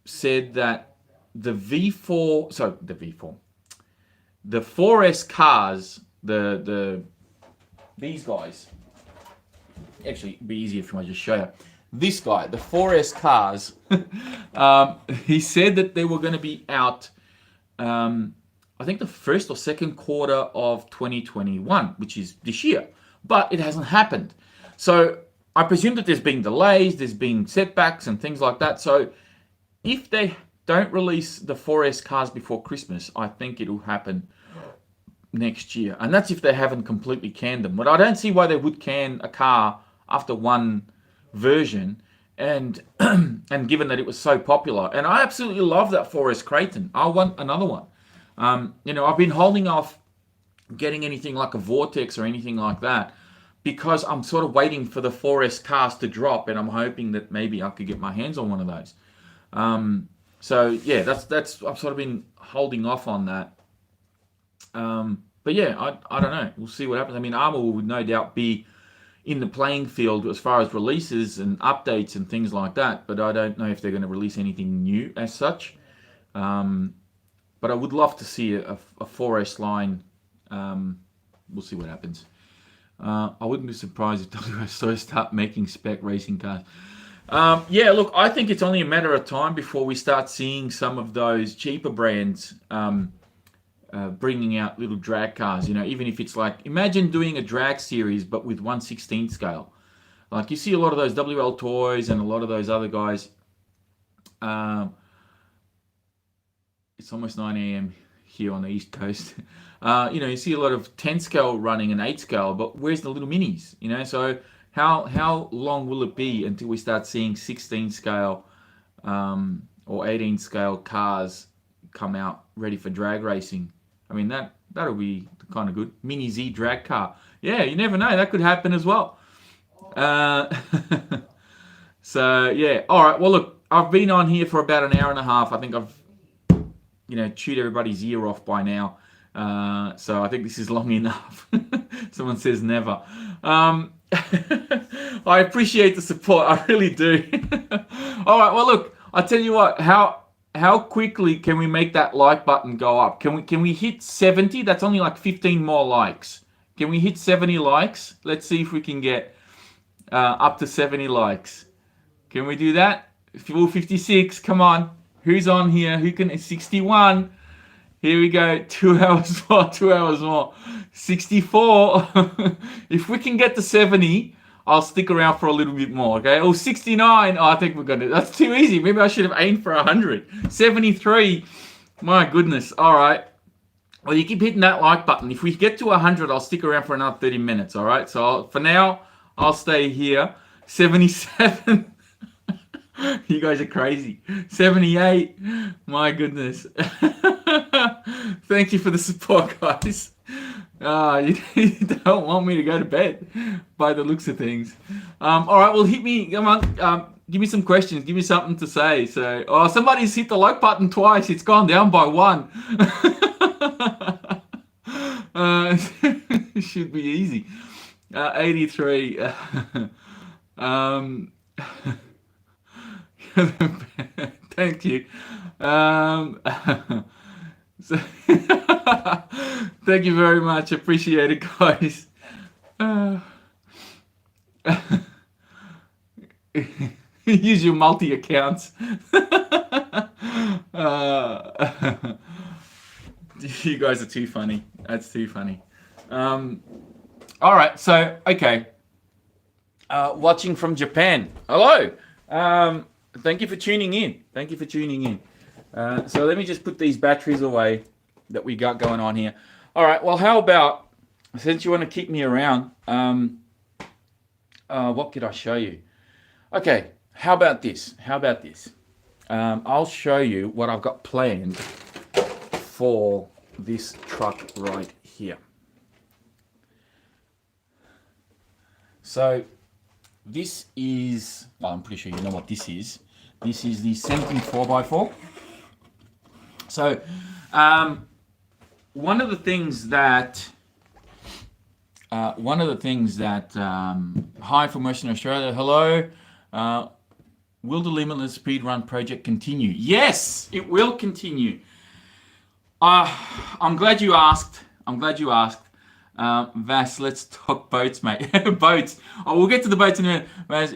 said that the 4S cars, these guys. Actually, it'd be easier if I just show you. This guy, the 4S cars, he said that they were going to be out, I think the first or second quarter of 2021, which is this year. But it hasn't happened. So I presume that there's been delays, there's been setbacks and things like that. So if they don't release the 4S cars before Christmas, I think it'll happen next year, and that's if they haven't completely canned them. But I don't see why they would can a car after one version, and and given that it was so popular, and I absolutely love that 4S Creighton. I want another one. I've been holding off getting anything like a Vortex or anything like that because I'm sort of waiting for the 4S cars to drop, and I'm hoping that maybe I could get my hands on one of those. So yeah, that's I've sort of been holding off on that. But yeah, I don't know. We'll see what happens. I mean, Armour would no doubt be in the playing field as far as releases and updates and things like that, but I don't know if they're going to release anything new as such. But I would love to see a 4S line. We'll see what happens. I wouldn't be surprised if WSO start making spec racing cars. Yeah, look, I think it's only a matter of time before we start seeing some of those cheaper brands bringing out little drag cars. Even if it's like, imagine doing a drag series but with 1/16 scale. Like you see a lot of those WL Toys and a lot of those other guys. It's almost 9 a.m. here on the East Coast. You see a lot of 10 scale running and 8 scale, but where's the little minis? So how long will it be until we start seeing 16 scale or 18 scale cars come out ready for drag racing? I mean, that'll be kind of good. Mini Z drag car. Yeah, you never know. That could happen as well. So yeah. All right. Well, look, I've been on here for about an hour and a half. I think I've chewed everybody's ear off by now. So I think this is long enough. Someone says never. I appreciate the support. I really do. All right. Well, look, I'll tell you what. How quickly can we make that like button go up? Can we hit 70? That's only like 15 more likes. Can we hit 70 likes? Let's see if we can get up to 70 likes. Can we do that? 56. Come on. Who's on here? Who can? 61. Here we go. 2 hours more. 2 hours more. 64. If we can get to 70, I'll stick around for a little bit more. Okay. Oh, 69. Oh, I think we're gonna. That's too easy. Maybe I should have aimed for 100. 73. My goodness. All right. Well, you keep hitting that like button. If we get to 100, I'll stick around for another 30 minutes. All right. So for now, I'll stay here. 77. You guys are crazy. 78. My goodness. Thank you for the support, guys. You don't want me to go to bed by the looks of things. All right, well, hit me. Come on. Give me some questions. Give me something to say. So, somebody's hit the like button twice. It's gone down by 1. It should be easy. 83. Thank you. Thank you very much. Appreciate it, guys. Use your multi accounts. You guys are too funny. That's too funny. All right. So, okay. Watching from Japan. Hello. Thank you for tuning in. So let me just put these batteries away that we got going on here. All right. Well, how about, since you want to keep me around, what could I show you? Okay. How about this? I'll show you what I've got planned for this truck right here. So this is, well, I'm pretty sure you know what this is. This is the Senton 4x4. So, one of the things that hi from Western Australia, hello. Will the Limitless Speedrun project continue? Yes, it will continue. I'm glad you asked. Vass, let's talk boats, mate. Boats. Oh, we'll get to the boats in a minute. Vass,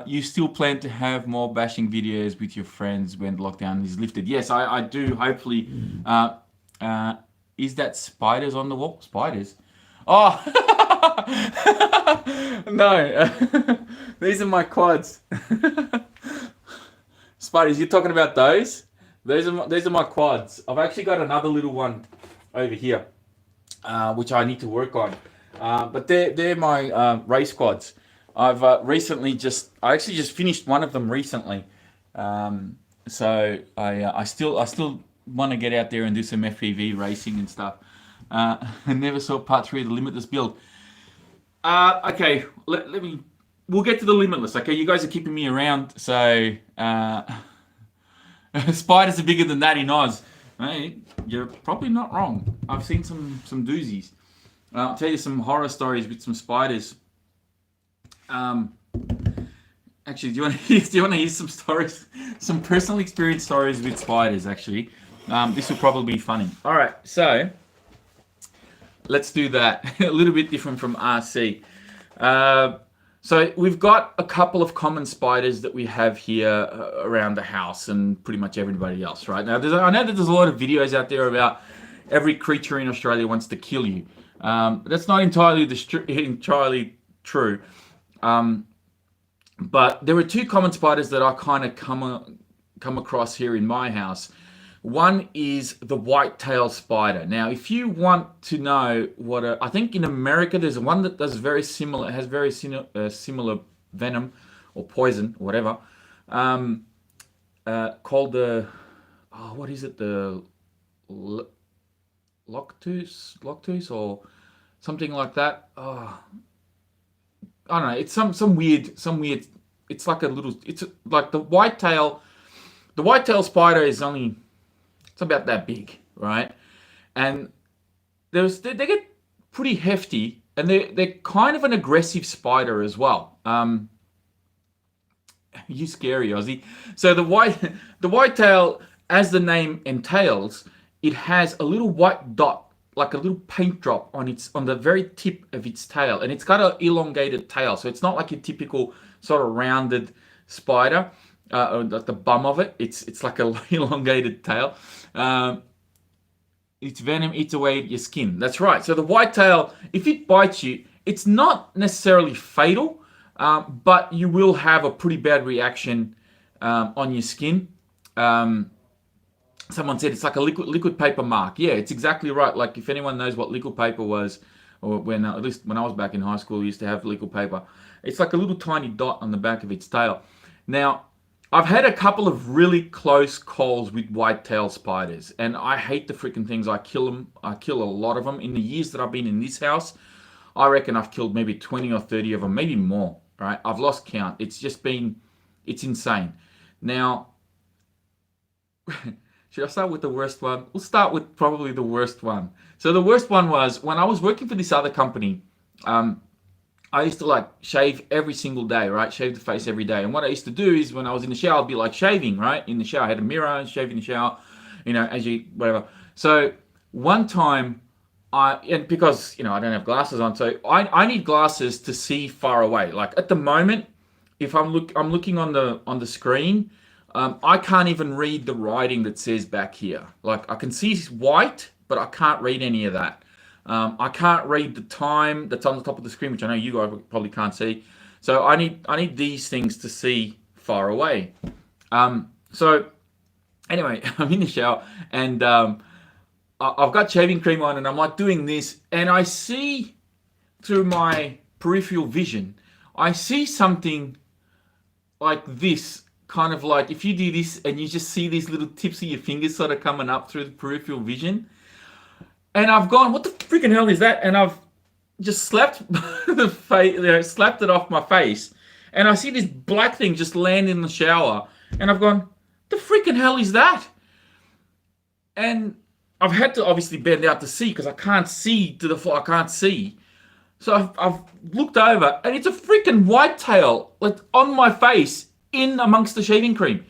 you still plan to have more bashing videos with your friends when lockdown is lifted? Yes, I do. Hopefully. Is that spiders on the wall? Spiders? Oh, no. These are my quads. Spiders, you're talking about those? These are my quads. I've actually got another little one over here. which I need to work on. But they're my race quads. I've I actually just finished one of them recently. So I still want to get out there and do some FPV racing and stuff. I never saw part 3 of the Limitless build. Okay, we'll get to the Limitless. Okay, you guys are keeping me around, so spiders are bigger than that in Oz. Hey, you're probably not wrong. I've seen some doozies. I'll tell you some horror stories with some spiders. Actually, do you want to hear some stories, some personal experience stories with spiders? Actually, this will probably be funny. All right, so let's do that. A little bit different from RC. So we've got a couple of common spiders that we have here around the house and pretty much everybody else, right? Now, I know that there's a lot of videos out there about every creature in Australia wants to kill you. That's not entirely true. But there are two common spiders that I kind of come across here in my house. One is the Whitetail Spider. Now, if you want to know what I think in America there's one that does very similar, has very similar venom or poison or whatever, called the what is it, the Loctus or something like that. I don't know. It's some weird. It's like a little. It's like the whitetail. The whitetail spider is only. It's about that big, right? And they get pretty hefty, and they're kind of an aggressive spider as well. You scary, Aussie. So the whitetail, as the name entails, it has a little white dot, like a little paint drop on the very tip of its tail, and it's got an elongated tail, so it's not like your typical sort of rounded spider. Or like the bum of it, it's like a elongated tail. Its venom eats away at your skin. That's right. So the whitetail, if it bites you, it's not necessarily fatal, but you will have a pretty bad reaction on your skin. Someone said it's like a liquid paper mark. Yeah, it's exactly right. Like if anyone knows what liquid paper was, or at least when I was back in high school, we used to have liquid paper. It's like a little tiny dot on the back of its tail. Now, I've had a couple of really close calls with whitetail spiders, and I hate the freaking things. I kill them. I kill a lot of them. In the years that I've been in this house, I reckon I've killed maybe 20 or 30 of them, maybe more, right? I've lost count. It's insane. Now, should I start with the worst one? We'll start with probably the worst one. So the worst one was when I was working for this other company. I used to shave every single day, right? Shave the face every day. And what I used to do is when I was in the shower, I'd be shaving, right? In the shower, I had a mirror and shave in the shower, whatever. So one time, because I don't have glasses on, so I need glasses to see far away. Like at the moment, if I'm looking on the screen, I can't even read the writing that says back here. Like I can see white, but I can't read any of that. I can't read the time that's on the top of the screen, which I know you guys probably can't see. So I need these things to see far away. So anyway, I'm in the shower and I've got shaving cream on and I'm doing this, and I see through my peripheral vision, I see something like this, kind of like if you do this and you just see these little tips of your fingers sort of coming up through the peripheral vision. And I've gone, what the freaking hell is that? And I've just slapped slapped it off my face. And I see this black thing just land in the shower. And I've gone, the freaking hell is that? And I've had to obviously bend out to see because I can't see to the floor. I can't see. So I've looked over and it's a freaking whitetail on my face in amongst the shaving cream.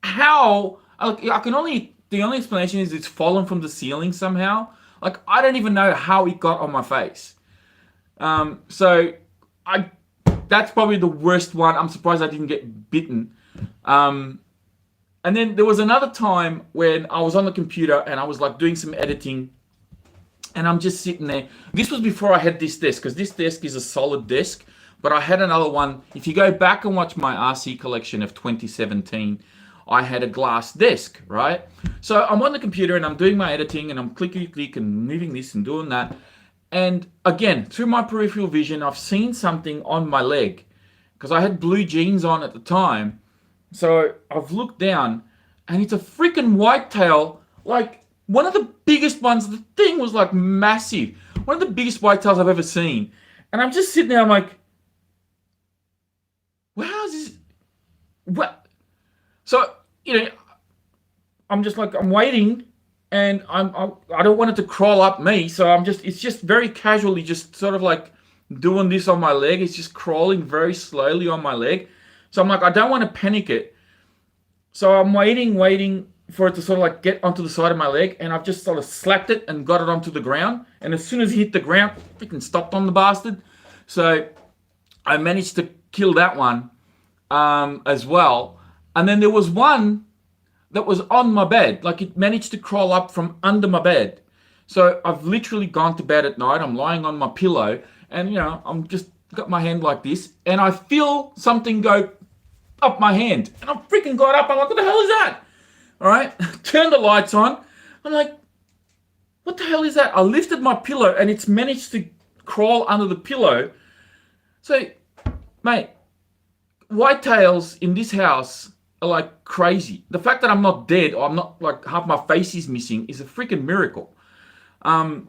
How? The only explanation is it's fallen from the ceiling somehow. I don't even know how it got on my face. So that's probably the worst one. I'm surprised I didn't get bitten. And then there was another time when I was on the computer and I was doing some editing, and I'm just sitting there. This was before I had this desk, because this desk is a solid desk, but I had another one. If you go back and watch my RC collection of 2017, I had a glass desk, right? So I'm on the computer and I'm doing my editing and I'm click and moving this and doing that. And again, through my peripheral vision, I've seen something on my leg because I had blue jeans on at the time. So I've looked down and it's a freaking whitetail, like one of the biggest ones. The thing was like massive. One of the biggest whitetails I've ever seen. And I'm just sitting there, I'm like, well, how's this? What? So, I'm just like, I'm waiting and I don't want it to crawl up me. So it's just very casually just sort of like doing this on my leg. It's just crawling very slowly on my leg. So I'm like, I don't want to panic it. So I'm waiting for it to sort of like get onto the side of my leg, and I've just sort of slapped it and got it onto the ground. And as soon as it hit the ground, freaking stopped on the bastard. So I managed to kill that one as well. And then there was one that was on my bed. Like it managed to crawl up from under my bed. So I've literally gone to bed at night. I'm lying on my pillow and, I'm just got my hand like this and I feel something go up my hand. And I freaking got up. I'm like, what the hell is that? All right. Turn the lights on. I'm like, what the hell is that? I lifted my pillow and it's managed to crawl under the pillow. So, mate, whitetails in this house are like crazy. The fact that I'm not dead or I'm not like half my face is missing is a freaking miracle. And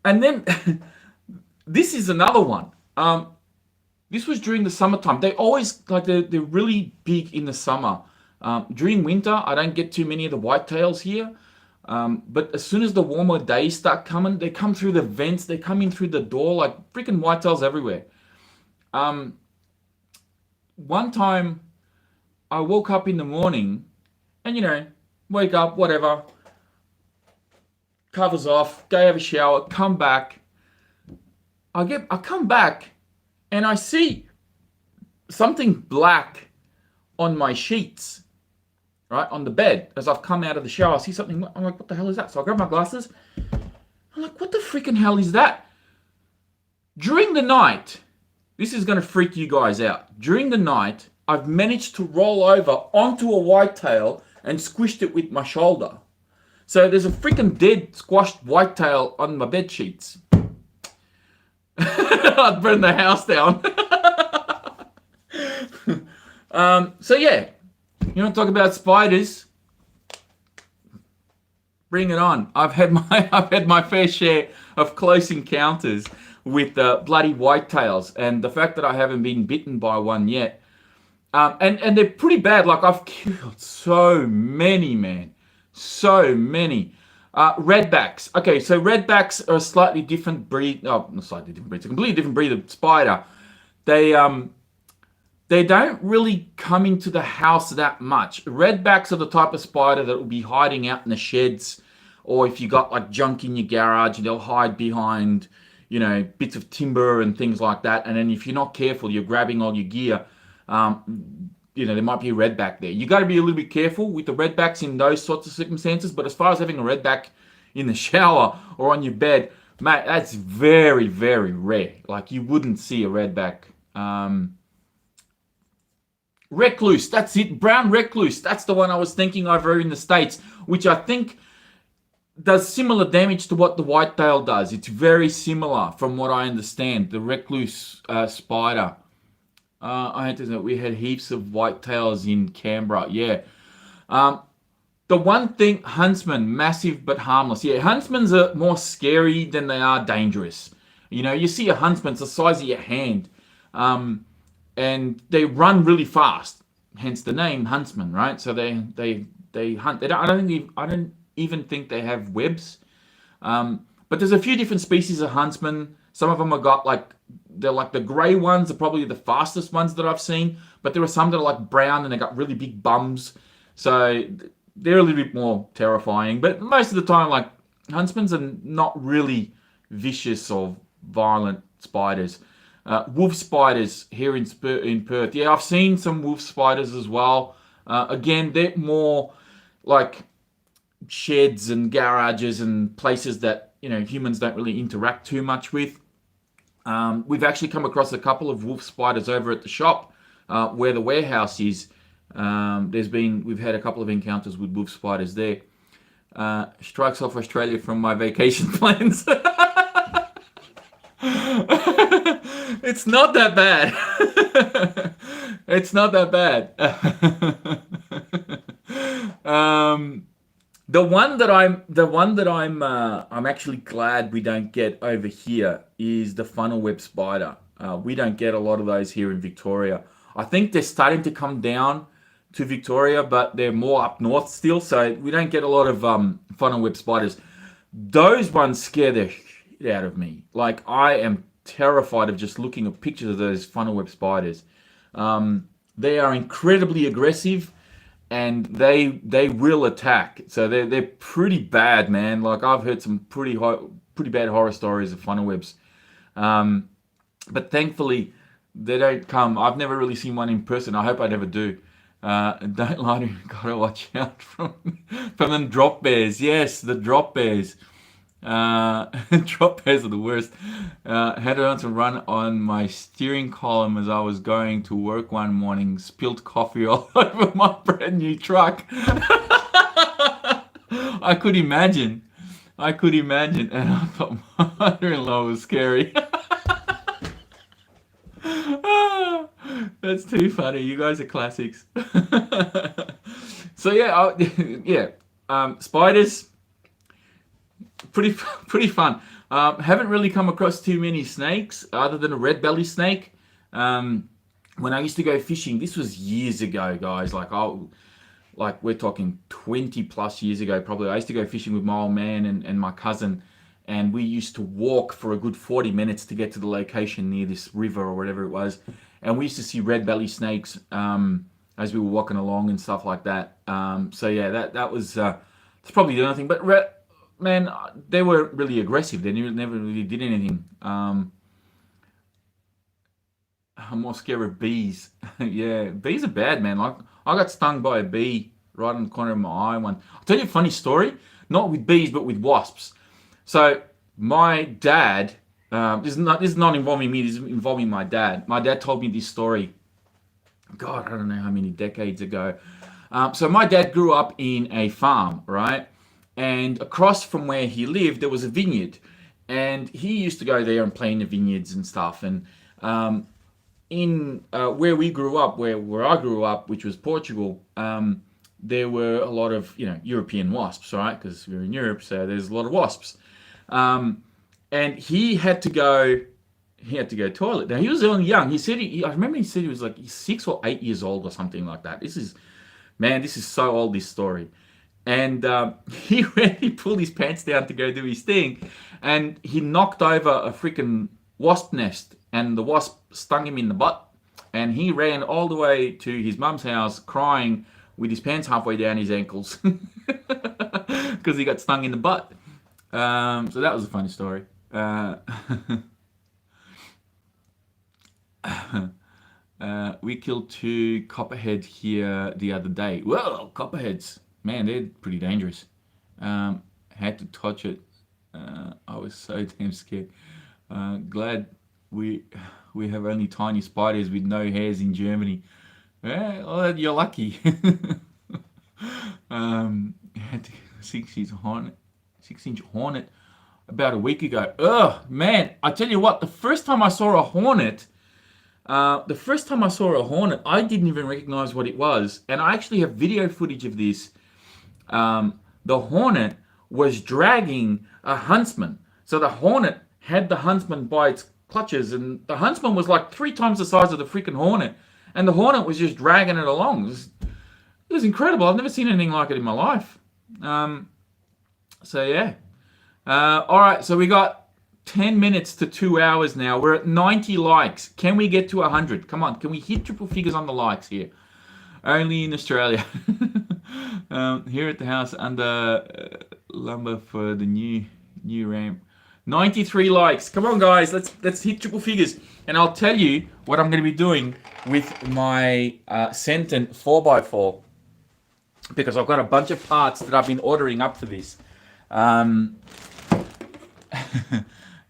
then this is another one. This was during the summertime. They always like they're really big in the summer. During winter, I don't get too many of the whitetails here. But as soon as the warmer days start coming, they come through the vents. They come in through the door like freaking whitetails everywhere. One time, I woke up in the morning, and wake up, whatever, covers off, go have a shower, come back. I come back, and I see something black on my sheets, right, on the bed. As I've come out of the shower, I see something. I'm like, what the hell is that? So I grab my glasses. I'm like, what the freaking hell is that? During the night, this is going to freak you guys out. During the night, I've managed to roll over onto a whitetail and squished it with my shoulder. So there's a freaking dead, squashed whitetail on my bed sheets. I'd burn the house down. So yeah, you want to talk about spiders? Bring it on. I've had my fair share of close encounters with bloody whitetails, and the fact that I haven't been bitten by one yet, and they're pretty bad. Like I've killed so many, man, so many. Redbacks. Okay, so redbacks are a slightly different breed. Oh, not slightly different breed. It's a completely different breed of spider. They don't really come into the house that much. Redbacks are the type of spider that will be hiding out in the sheds, or if you got like junk in your garage, they'll hide behind, bits of timber and things like that. And then if you're not careful, you're grabbing all your gear. There might be a redback there. You got to be a little bit careful with the redbacks in those sorts of circumstances. But as far as having a redback in the shower or on your bed, mate, that's very, very rare. Like you wouldn't see a redback. Recluse, that's it. Brown recluse, that's the one I was thinking over in the States, which I think does similar damage to what the whitetail does. It's very similar from what I understand, the recluse spider. I had to know we had heaps of whitetails in Canberra. Yeah. The one thing, huntsman, massive but harmless. Yeah, huntsmans are more scary than they are dangerous. You see a huntsman, it's the size of your hand. And they run really fast, hence the name huntsman, right? So they hunt. I don't even think they have webs. But there's a few different species of huntsmen. Some of them are they're like the grey ones are probably the fastest ones that I've seen. But there are some that are like brown and they got really big bums. So they're a little bit more terrifying. But most of the time, like huntsmen are not really vicious or violent spiders. Wolf spiders here in Perth. Yeah, I've seen some wolf spiders as well. Again, they're more like sheds and garages and places that humans don't really interact too much with. We've actually come across a couple of wolf spiders over at the shop where the warehouse is. We've had a couple of encounters with wolf spiders there. Strikes off Australia from my vacation plans. It's not that bad. It's not that bad. I'm actually glad we don't get over here is the funnel web spider. We don't get a lot of those here in Victoria. I think they're starting to come down to Victoria, but they're more up north still, so we don't get a lot of funnel web spiders. Those ones scare the shit out of me. Like, I am terrified of just looking at pictures of those funnel web spiders. They are incredibly aggressive, and they will attack. So they're pretty bad, man. Like, I've heard some pretty bad horror stories of funnel webs. But thankfully, they don't come. I've never really seen one in person. I hope I never do. Don't lie to me. Gotta watch out from them drop bears. Yes, the drop bears. Drop bears are the worst. Had to run on my steering column as I was going to work one morning. Spilled coffee all over my brand new truck. I could imagine. And I thought my mother-in-law was scary. That's too funny. You guys are classics. So yeah, spiders, pretty fun. Haven't really come across too many snakes other than a red belly snake. When I used to go fishing, this was years ago, guys. Like we're talking 20 plus years ago, probably. I used to go fishing with my old man and my cousin, and we used to walk for a good 40 minutes to get to the location near this river or whatever it was. And we used to see red belly snakes as we were walking along and stuff like that. So yeah, that was that's probably the only thing. But man, they were really aggressive. They never really did anything. I'm more scared of bees. Yeah, bees are bad, man. Like, I got stung by a bee right on the corner of my eye one. I'll tell you a funny story. Not with bees, but with wasps. So my dad. This is not involving me. This is involving my dad. My dad told me this story. God, I don't know how many decades ago. So my dad grew up in a farm, right? And across from where he lived, there was a vineyard, and he used to go there and play in the vineyards and stuff. And in where we grew up, where I grew up, which was Portugal, there were a lot of European wasps, right? Because we're in Europe, so there's a lot of wasps. And he had to go toilet. Now, he was only young. He said, I remember he said he was like 6 or 8 years old or something like that. This is so old, this story. And he pulled his pants down to go do his thing, and he knocked over a freaking wasp nest, and the wasp stung him in the butt. And he ran all the way to his mum's house crying with his pants halfway down his ankles because he got stung in the butt. So that was a funny story. We killed 2 copperhead here the other day. Whoa, copperheads. Man, they're pretty dangerous. Had to touch it. I was so damn scared. Glad we have only tiny spiders with no hairs in Germany. Well, you're lucky. Had to 6-inch hornet about a week ago. Oh man, I tell you what, the first time I saw a hornet, I didn't even recognize what it was. And I actually have video footage of this. The hornet was dragging a huntsman. So the hornet had the huntsman by its clutches, and the huntsman was like 3 times the size of the freaking hornet. And the hornet was just dragging it along. It was incredible. I've never seen anything like it in my life. So yeah. All right, so we got 10 minutes to 2 hours now. We're at 90 likes. Can we get to 100? Come on, can we hit triple figures on the likes here? Only in Australia. Here at the house under lumber for the new ramp. 93 likes. Come on, guys, let's hit triple figures. And I'll tell you what I'm going to be doing with my Senton 4x4, because I've got a bunch of parts that I've been ordering up for this.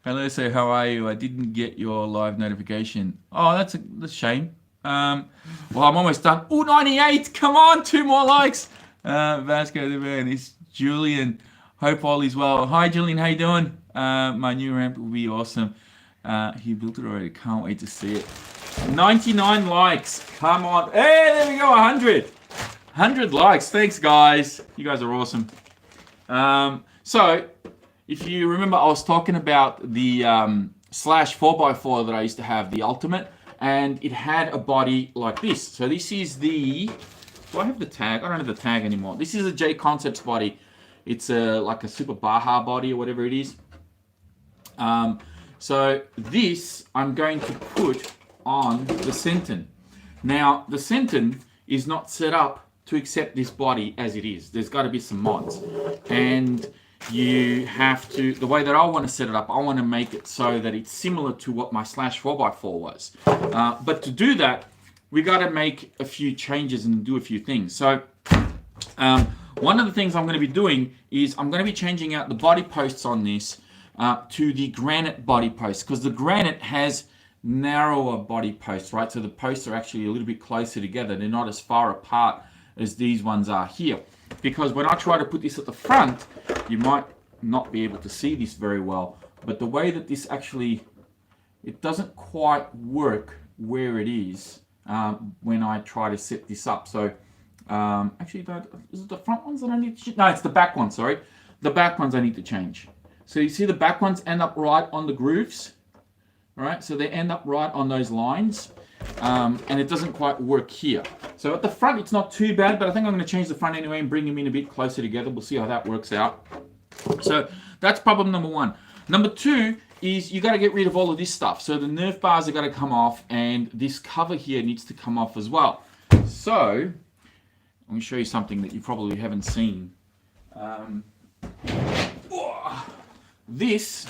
Hello, so how are you? I didn't get your live notification. Oh, that's a shame. Well, I'm almost done. Oh, 98. Come on, 2 more likes. Vasco the man. It's Julian. Hope all is well. Hi, Julian. How you doing? My new ramp will be awesome. He built it already. Can't wait to see it. 99 likes. Come on. Hey, there we go. 100. 100 likes. Thanks, guys. You guys are awesome. So, if you remember, I was talking about the Slash 4x4 that I used to have, the Ultimate, and it had a body like this. So this is the, do I have the tag? I don't have the tag anymore. This is a J Concepts body. It's like a Super Baja body or whatever it is. So this I'm going to put on the Senton. Now, the Senton is not set up to accept this body as it is. There's got to be some mods. And you have to, the way that I want to set it up, I want to make it so that it's similar to what my Slash 4x4 was. But to do that, we got to make a few changes and do a few things. So one of the things I'm going to be doing is I'm going to be changing out the body posts on this to the Granite body posts, because the Granite has narrower body posts, right? So the posts are actually a little bit closer together. They're not as far apart as these ones are here. Because when I try to put this at the front, you might not be able to see this very well. But the way that this actually, it doesn't quite work where it is when I try to set this up. So actually, is it the front ones that I need to change? No, it's the back ones, sorry. The back ones I need to change. So you see the back ones end up right on the grooves. All right, so they end up right on those lines. And it doesn't quite work here. So at the front, it's not too bad, but I think I'm going to change the front anyway and bring them in a bit closer together. We'll see how that works out. So that's problem number 1. Number 2 is you got to get rid of all of this stuff. So the Nerf bars are going to come off, and this cover here needs to come off as well. So let me show you something that you probably haven't seen. This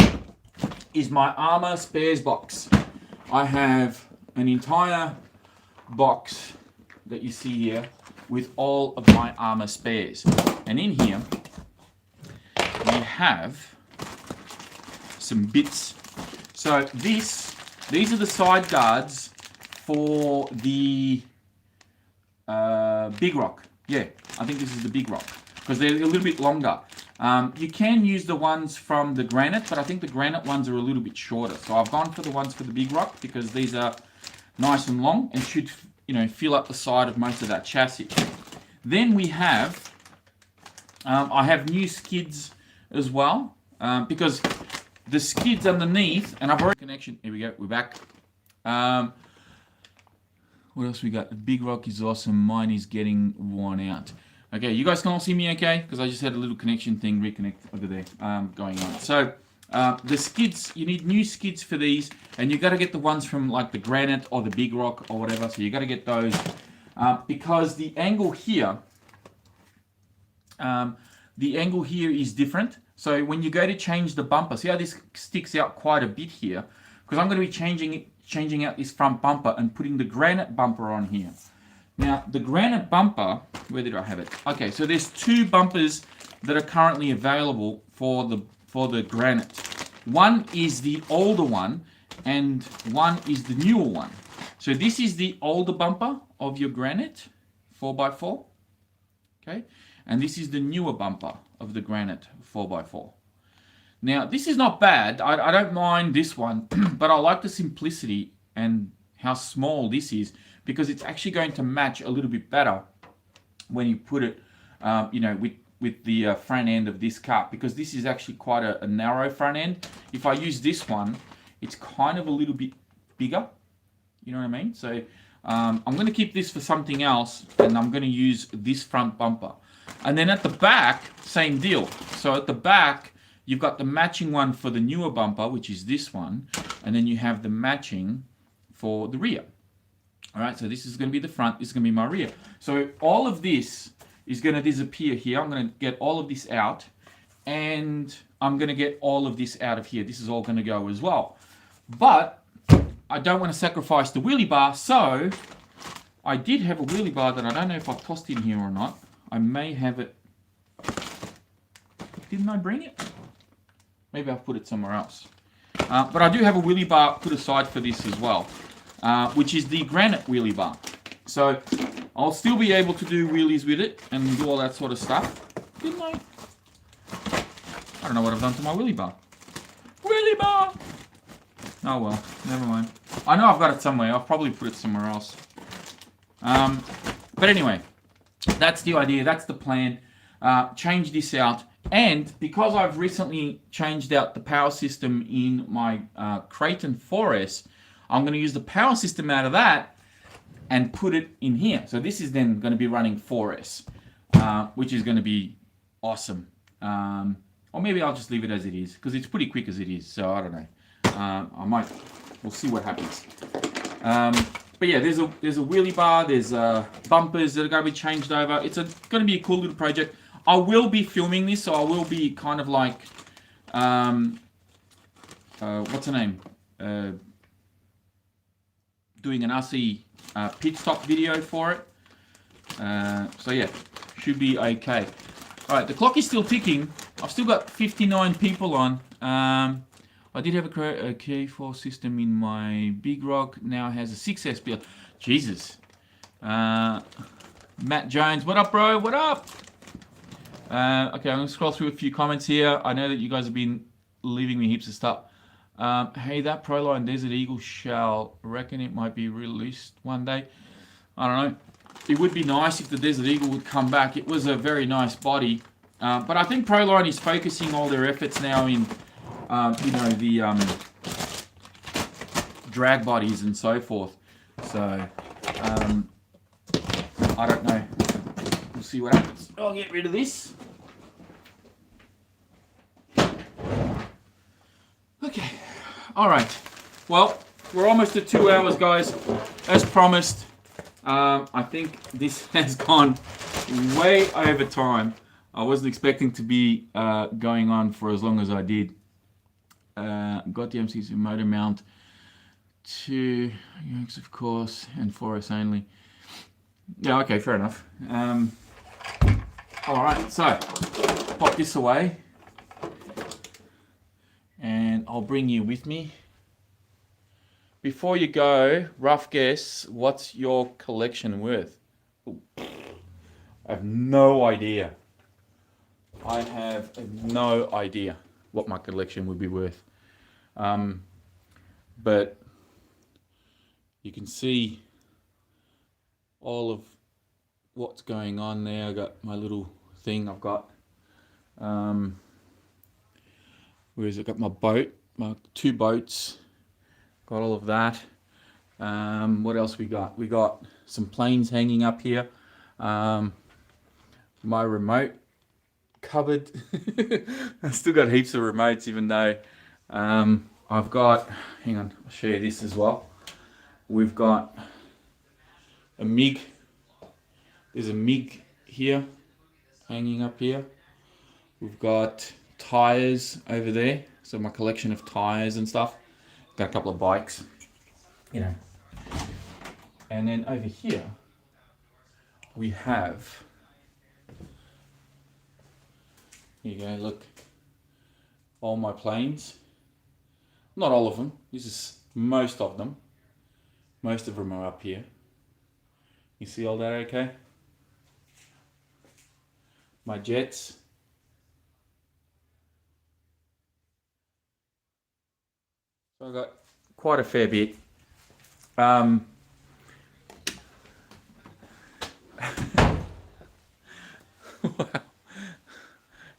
is my armor spares box. I have an entire box that you see here with all of my armor spares. And in here, we have some bits. So these are the side guards for the Big Rock. Yeah, I think this is the Big Rock, because they're a little bit longer. You can use the ones from the Granite, but I think the Granite ones are a little bit shorter. So I've gone for the ones for the Big Rock because these are nice and long and should, you know, fill up the side of most of that chassis. Then we have, I have new skids as well, because the skids underneath, and I've already connection. Here we go. We're back. What else we got? The Big Rock is awesome. Mine is getting worn out. Okay, you guys can all see me okay? Because I just had a little connection thing reconnect over there going on. So the skids, you need new skids for these, and you got to get the ones from like the Granite or the Big Rock or whatever. So you got to get those because the angle here is different. So when you go to change the bumper, see how this sticks out quite a bit here? Because I'm going to be changing out this front bumper and putting the Granite bumper on here. Now, the Granite bumper, where did I have it? Okay, so there's 2 bumpers that are currently available for the Granite. One is the older one, and one is the newer one. So this is the older bumper of your Granite 4x4, okay? And this is the newer bumper of the Granite 4x4. Now, this is not bad. I don't mind this one, but I like the simplicity and how small this is, because it's actually going to match a little bit better when you put it, you know, with the front end of this car, because this is actually quite a narrow front end. If I use this one, it's kind of a little bit bigger. You know what I mean? So I'm going to keep this for something else, and I'm going to use this front bumper. And then at the back, same deal. So at the back, you've got the matching one for the newer bumper, which is this one, and then you have the matching for the rear. All right, so this is going to be the front, this is going to be my rear. So all of this is going to disappear here. I'm going to get all of this out, and I'm going to get all of this out of here. This is all going to go as well. But I don't want to sacrifice the wheelie bar, so I did have a wheelie bar that I don't know if I tossed in here or not. I may have it. Didn't I bring it? Maybe I've put it somewhere else. But I do have a wheelie bar put aside for this as well. which is the Granite wheelie bar. So I'll still be able to do wheelies with it and do all that sort of stuff. Didn't I? I don't know what I've done to my wheelie bar. Wheelie bar! Oh well, never mind. I know I've got it somewhere. I'll probably put it somewhere else. But anyway, that's the idea. That's the plan. Change this out. And because I've recently changed out the power system in my Creighton 4S, I'm going to use the power system out of that and put it in here. So this is then going to be running 4S, which is going to be awesome. Or maybe I'll just leave it as it is, because it's pretty quick as it is. So I don't know. We'll see what happens. But yeah, there's a wheelie bar, there's bumpers that are going to be changed over. It's going to be a cool little project. I will be filming this, so I will be kind of like, what's her name? Doing an RC pit stop video for it. So yeah, should be okay. All right, the clock is still ticking. I've still got 59 people on. I did have a K4 system in my Big Rock. Now it has a 6S build. Jesus. Matt Jones, what up, bro? What up? Okay, I'm going to scroll through a few comments here. I know that you guys have been leaving me heaps of stuff. Hey, that Proline Desert Eagle shell, reckon it might be released one day. I don't know. It would be nice if the Desert Eagle would come back. It was a very nice body. But I think Proline is focusing all their efforts now in, the drag bodies and so forth. So, I don't know. We'll see what happens. I'll get rid of this. Okay. All right. Well, we're almost at 2 hours, guys. As promised, I think this has gone way over time. I wasn't expecting to be going on for as long as I did. Got the M6 motor mount, 2 Yanks, of course, and 4S only. Yeah, okay, fair enough. All right, so pop this away, and I'll bring you with me. Before you go, rough guess, what's your collection worth? Ooh, I have no idea. I have no idea what my collection would be worth. But you can see all of what's going on there. I got my little thing. I've got, where is it? Got my boat, my 2 boats. Got all of that. What else we got? We got some planes hanging up here. My remote cupboard. I've still got heaps of remotes, even though I've got, hang on, I'll show you this as well. We've got a MiG. There's a MiG here, hanging up here. We've got tires over there. So my collection of tires and stuff. Got a couple of bikes, you know. And then over here, we have, here you go, look, all my planes. Not all of them, this is most of them. Most of them are up here. You see all that okay? My jets. So I got quite a fair bit. Wow.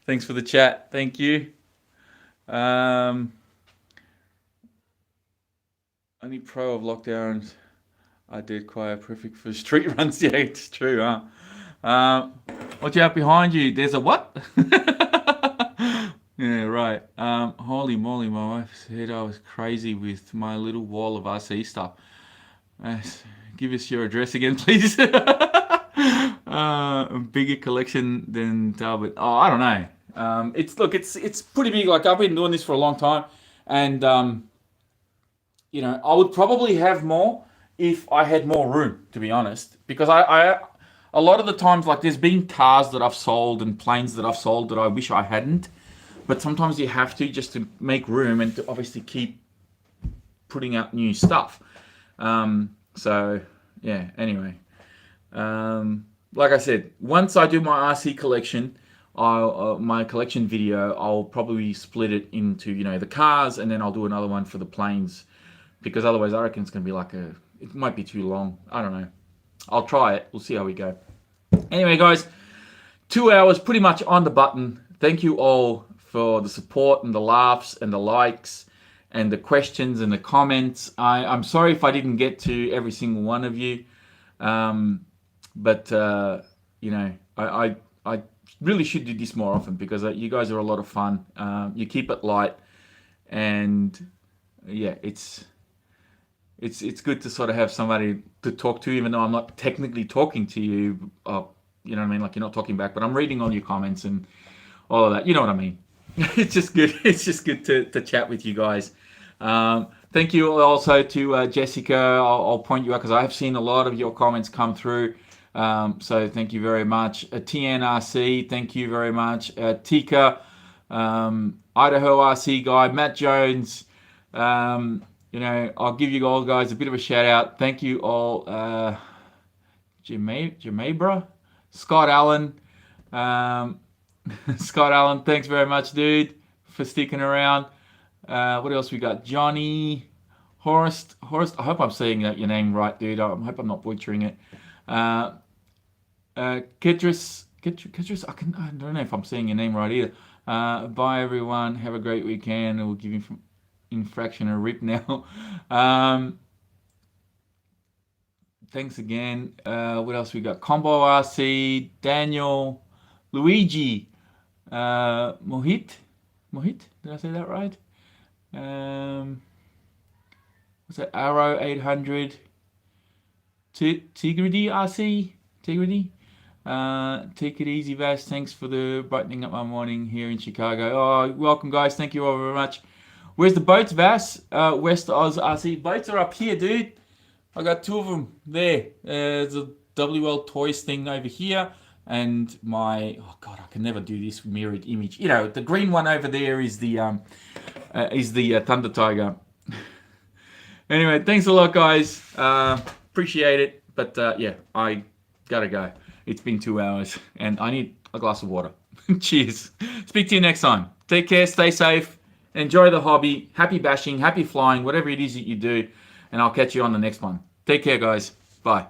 Thanks for the chat. Thank you. Only pro of lockdowns I did quite perfect for street runs. Yeah, it's true, huh? What you have behind you? There's a what? Yeah, right. Holy moly, my wife said I was crazy with my little wall of RC stuff. Give us your address again, please. A bigger collection than Talbot. Oh, I don't know. It's pretty big. Like, I've been doing this for a long time, and you know, I would probably have more if I had more room, to be honest, because I a lot of the times, like, there's been cars that I've sold and planes that I've sold that I wish I hadn't. But sometimes you have to, just to make room and to obviously keep putting out new stuff. So yeah, anyway, like I said, once I do my RC collection, my collection video, I'll probably split it into, you know, the cars, and then I'll do another one for the planes, because otherwise I reckon it's going to be like it might be too long. I don't know. I'll try it. We'll see how we go. Anyway, guys, 2 hours pretty much on the button. Thank you all for the support and the laughs and the likes and the questions and the comments. I'm sorry if I didn't get to every single one of you. But you know, I really should do this more often, because you guys are a lot of fun. You keep it light, and yeah, it's good to sort of have somebody to talk to, even though I'm not technically talking to you. You know what I mean? Like, you're not talking back, but I'm reading all your comments and all of that. You know what I mean? It's just good. It's just good to chat with you guys. Thank you also to Jessica. I'll point you out, because I have seen a lot of your comments come through. So thank you very much. TNRC, thank you very much. Tika, Idaho RC guy, Matt Jones. You know, I'll give you all guys a bit of a shout out. Thank you all. Jamabra, Scott Allen. Scott Allen, thanks very much, dude, for sticking around. What else we got? Johnny, Horst. I hope I'm saying your name right, dude. I hope I'm not butchering it. Ketris. I don't know if I'm saying your name right either. Bye, everyone. Have a great weekend. We'll give you infraction a rip now. Thanks again. What else we got? Combo RC, Daniel, Luigi, Mohit. Did I say that right? What's that? Arrow 800. Tigrity RC. Tigrity. Take it easy, Vass. Thanks for the brightening up my morning here in Chicago. Oh, welcome, guys. Thank you all very much. Where's the boats, Vass? West Oz RC. Boats are up here, dude. I got 2 of them there. There's a WL Toys thing over here, and my, oh god, I can never do this mirrored image. You know, the green one over there is the Thunder Tiger. Anyway, thanks a lot, guys. Appreciate it. But yeah, I gotta go. It's been 2 hours, and I need a glass of water. Cheers. Speak to you next time. Take care. Stay safe. Enjoy the hobby. Happy bashing. Happy flying. Whatever it is that you do. And I'll catch you on the next one. Take care, guys. Bye.